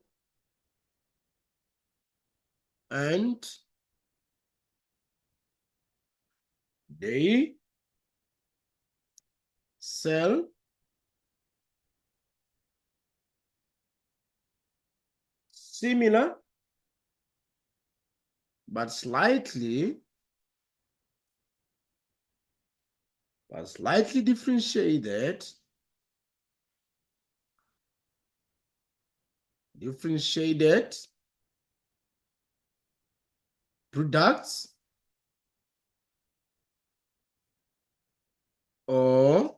and they sell similar but slightly differentiated products or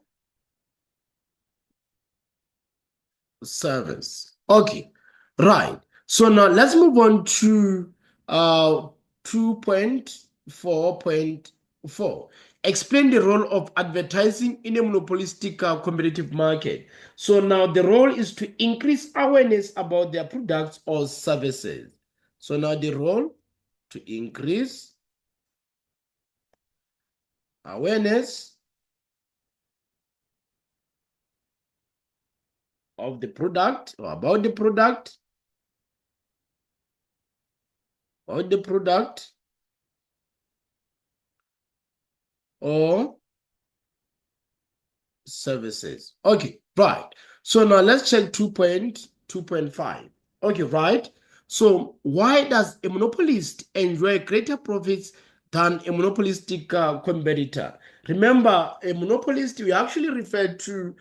service. Okay, right. So now let's move on to 2.4.4. Explain the role of advertising in a monopolistic competitive market. So now the role is to increase awareness about their products or services. So now the role to increase awareness of the product or about the product or services. Okay, right. So now let's check 2.2.5. Okay, right. So why does a monopolist enjoy greater profits than a monopolistic competitor? Remember, a monopolist, we actually refer to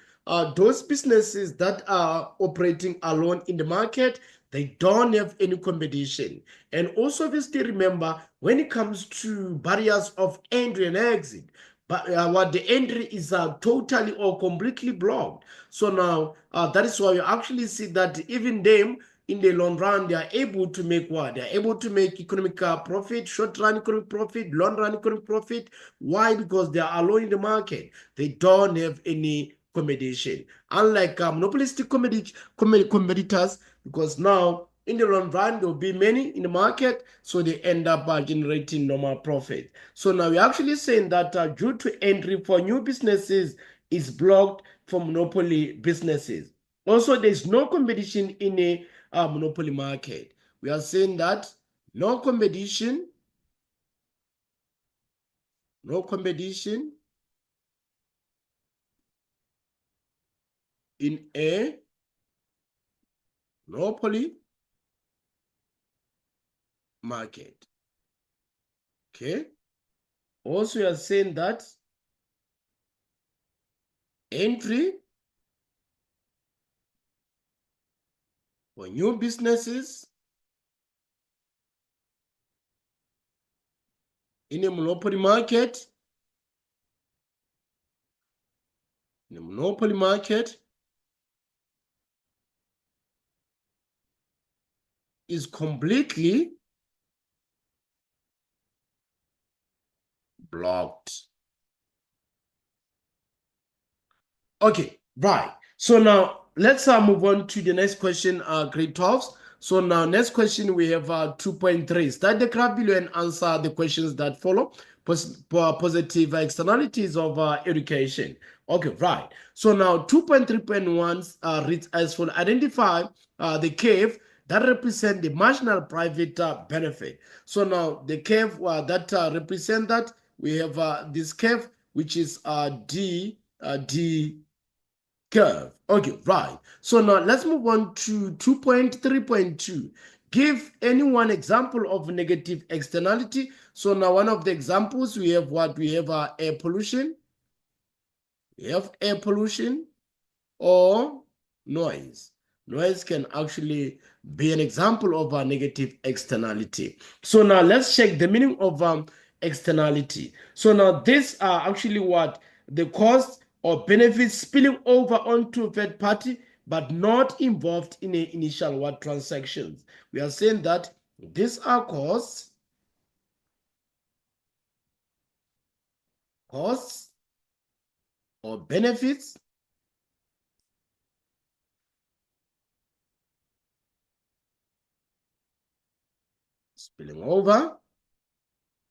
those businesses that are operating alone in the market. They don't have any competition. And also, obviously, remember, when it comes to barriers of entry and exit, but what the entry is totally or completely blocked. So now that is why you actually see that even them in the long run, they are able to make what? They are able to make economic profit, short run economic profit, long run economic profit. Why? Because they are alone in the market. They don't have any competition. Unlike monopolistic competitors, because now In the long run, there will be many in the market, so they end up generating normal profit. So now we're actually saying that due to entry for new businesses is blocked for monopoly businesses. Also, there's no competition in a monopoly market. We are saying that no competition, no competition in a monopoly market. Okay. Also, we are saying that entry for new businesses in a monopoly market, is completely blocked. Okay, right. So now let's move on to the next question, grade 12. So now next question we have 2.3. Start the graph below and answer the questions that follow. Positive externalities of education. Okay, right. So now 2.3.1 reads as follows. Identify the curve that represent the marginal private benefit. So now the curve that represent that, we have this curve which is D curve. Okay, right. So now let's move on to 2.3.2. Give any one example of negative externality. So now one of the examples we have what? We have air pollution. We have air pollution or noise. Noise can actually be an example of a negative externality. So now let's check the meaning of externality. So now this are actually what? The cost or benefits spilling over onto a third party but not involved in the initial what transactions. We are saying that these are costs or benefits spilling over onto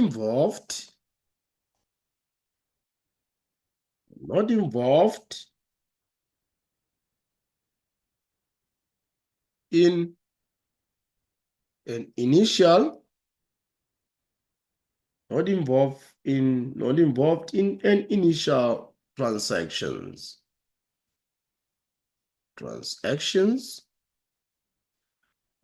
the third party not involved in an initial not involved in an initial transactions.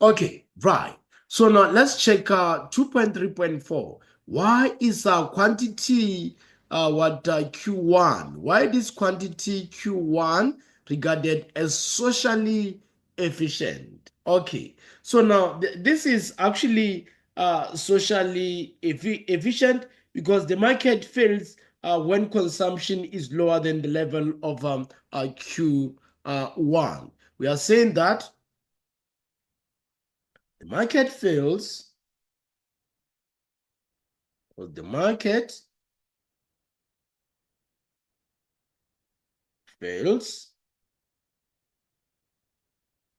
Okay, right. So now let's check 2.3.4. Why is quantity Q1? Why this quantity Q1 regarded as socially efficient? Okay, so now this is actually socially efficient because the market fails when consumption is lower than the level of Q1. We are saying that the market fails because the market fails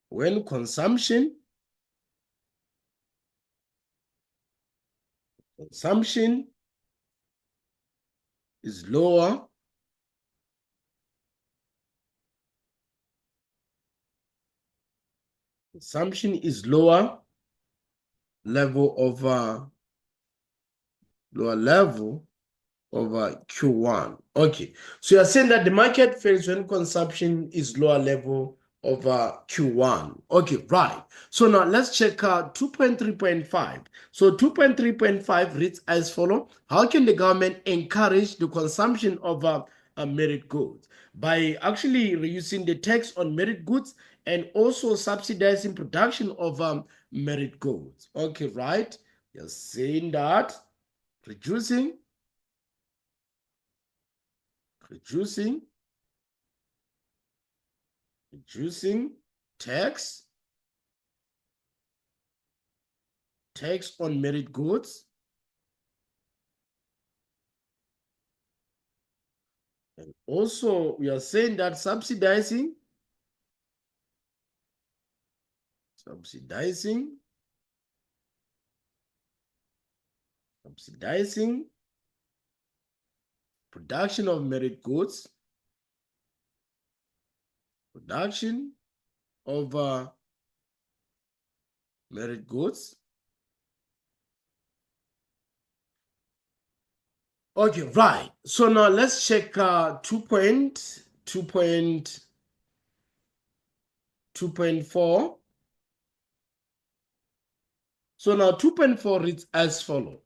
when consumption is lower level of Q1. Okay, so you're saying that the market fails when consumption is lower level of Q1. Okay, right. So now let's check 2.3.5. So 2.3.5 reads as follows. How can the government encourage the consumption of merit goods? By actually reducing the tax on merit goods and also subsidizing production of merit goods. Okay, right. You're saying that reducing tax tax on merit goods. And also, we are saying that subsidizing production of merit goods, production of merit goods. Okay, right. So now let's check 2.4. So now 2.4 reads as follows.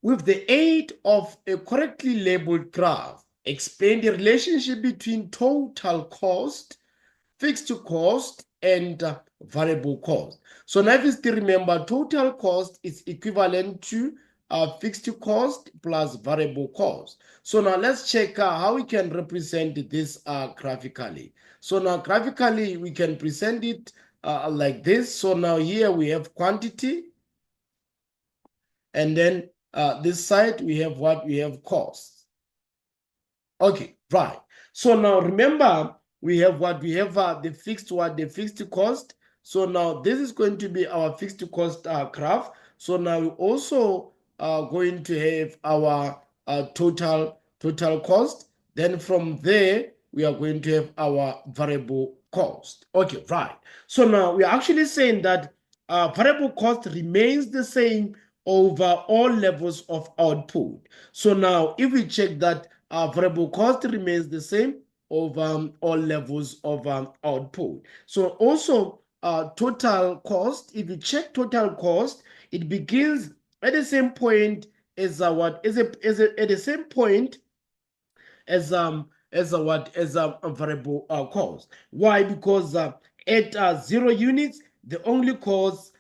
With the aid of a correctly labeled graph, explain the relationship between total cost, fixed cost, and variable cost. So now if you still remember, total cost is equivalent to fixed cost plus variable cost. So now let's check how we can represent this graphically. So now graphically, we can present it like this. So now here we have quantity, and then this side we have what? We have cost. Okay, right. So now remember, we have what? We have the fixed what? The fixed cost. So now this is going to be our fixed cost graph. So now we also are going to have our total cost. Then from there, we are going to have our variable cost. Okay, right. So now we are actually saying that variable cost remains the same over all levels of output. So now if we check that variable cost remains the same over all levels of output. So also total cost, if you check total cost, it begins at the same point as at the same point as a variable cost. Why? Because at 0 units, the only cost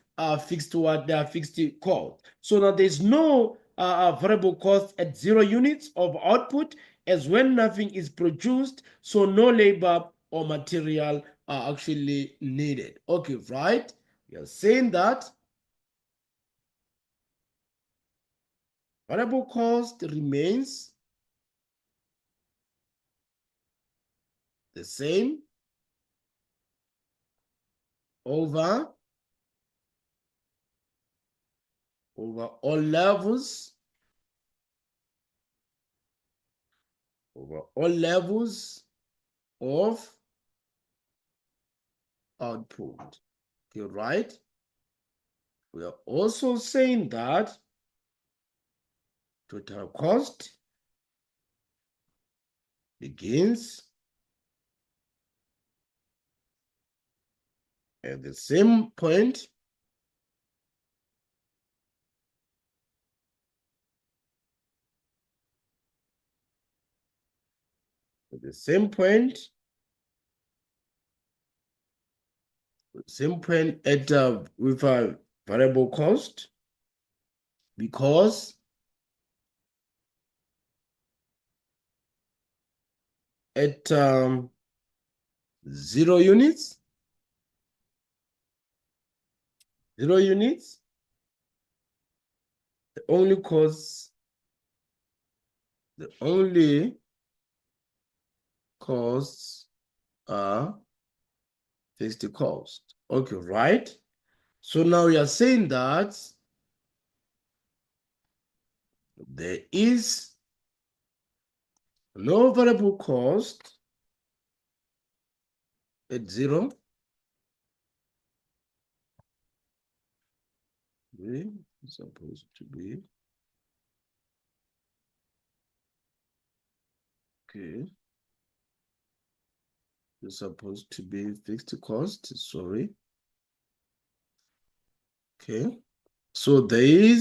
fixed what they are fixed cost. So now there's no variable cost at 0 units of output, as when nothing is produced, so no labor or material are actually needed. Okay, right? We are saying that variable cost remains the same over all levels of output. Okay, right? We are also saying that total cost begins at the same point at the same point at with a variable cost, because at 0 units, the only costs are fixed cost. Okay, right? So now we are saying that there is no variable cost at 0. It's supposed to be okay. It's supposed to be fixed cost. Sorry. Okay. So there is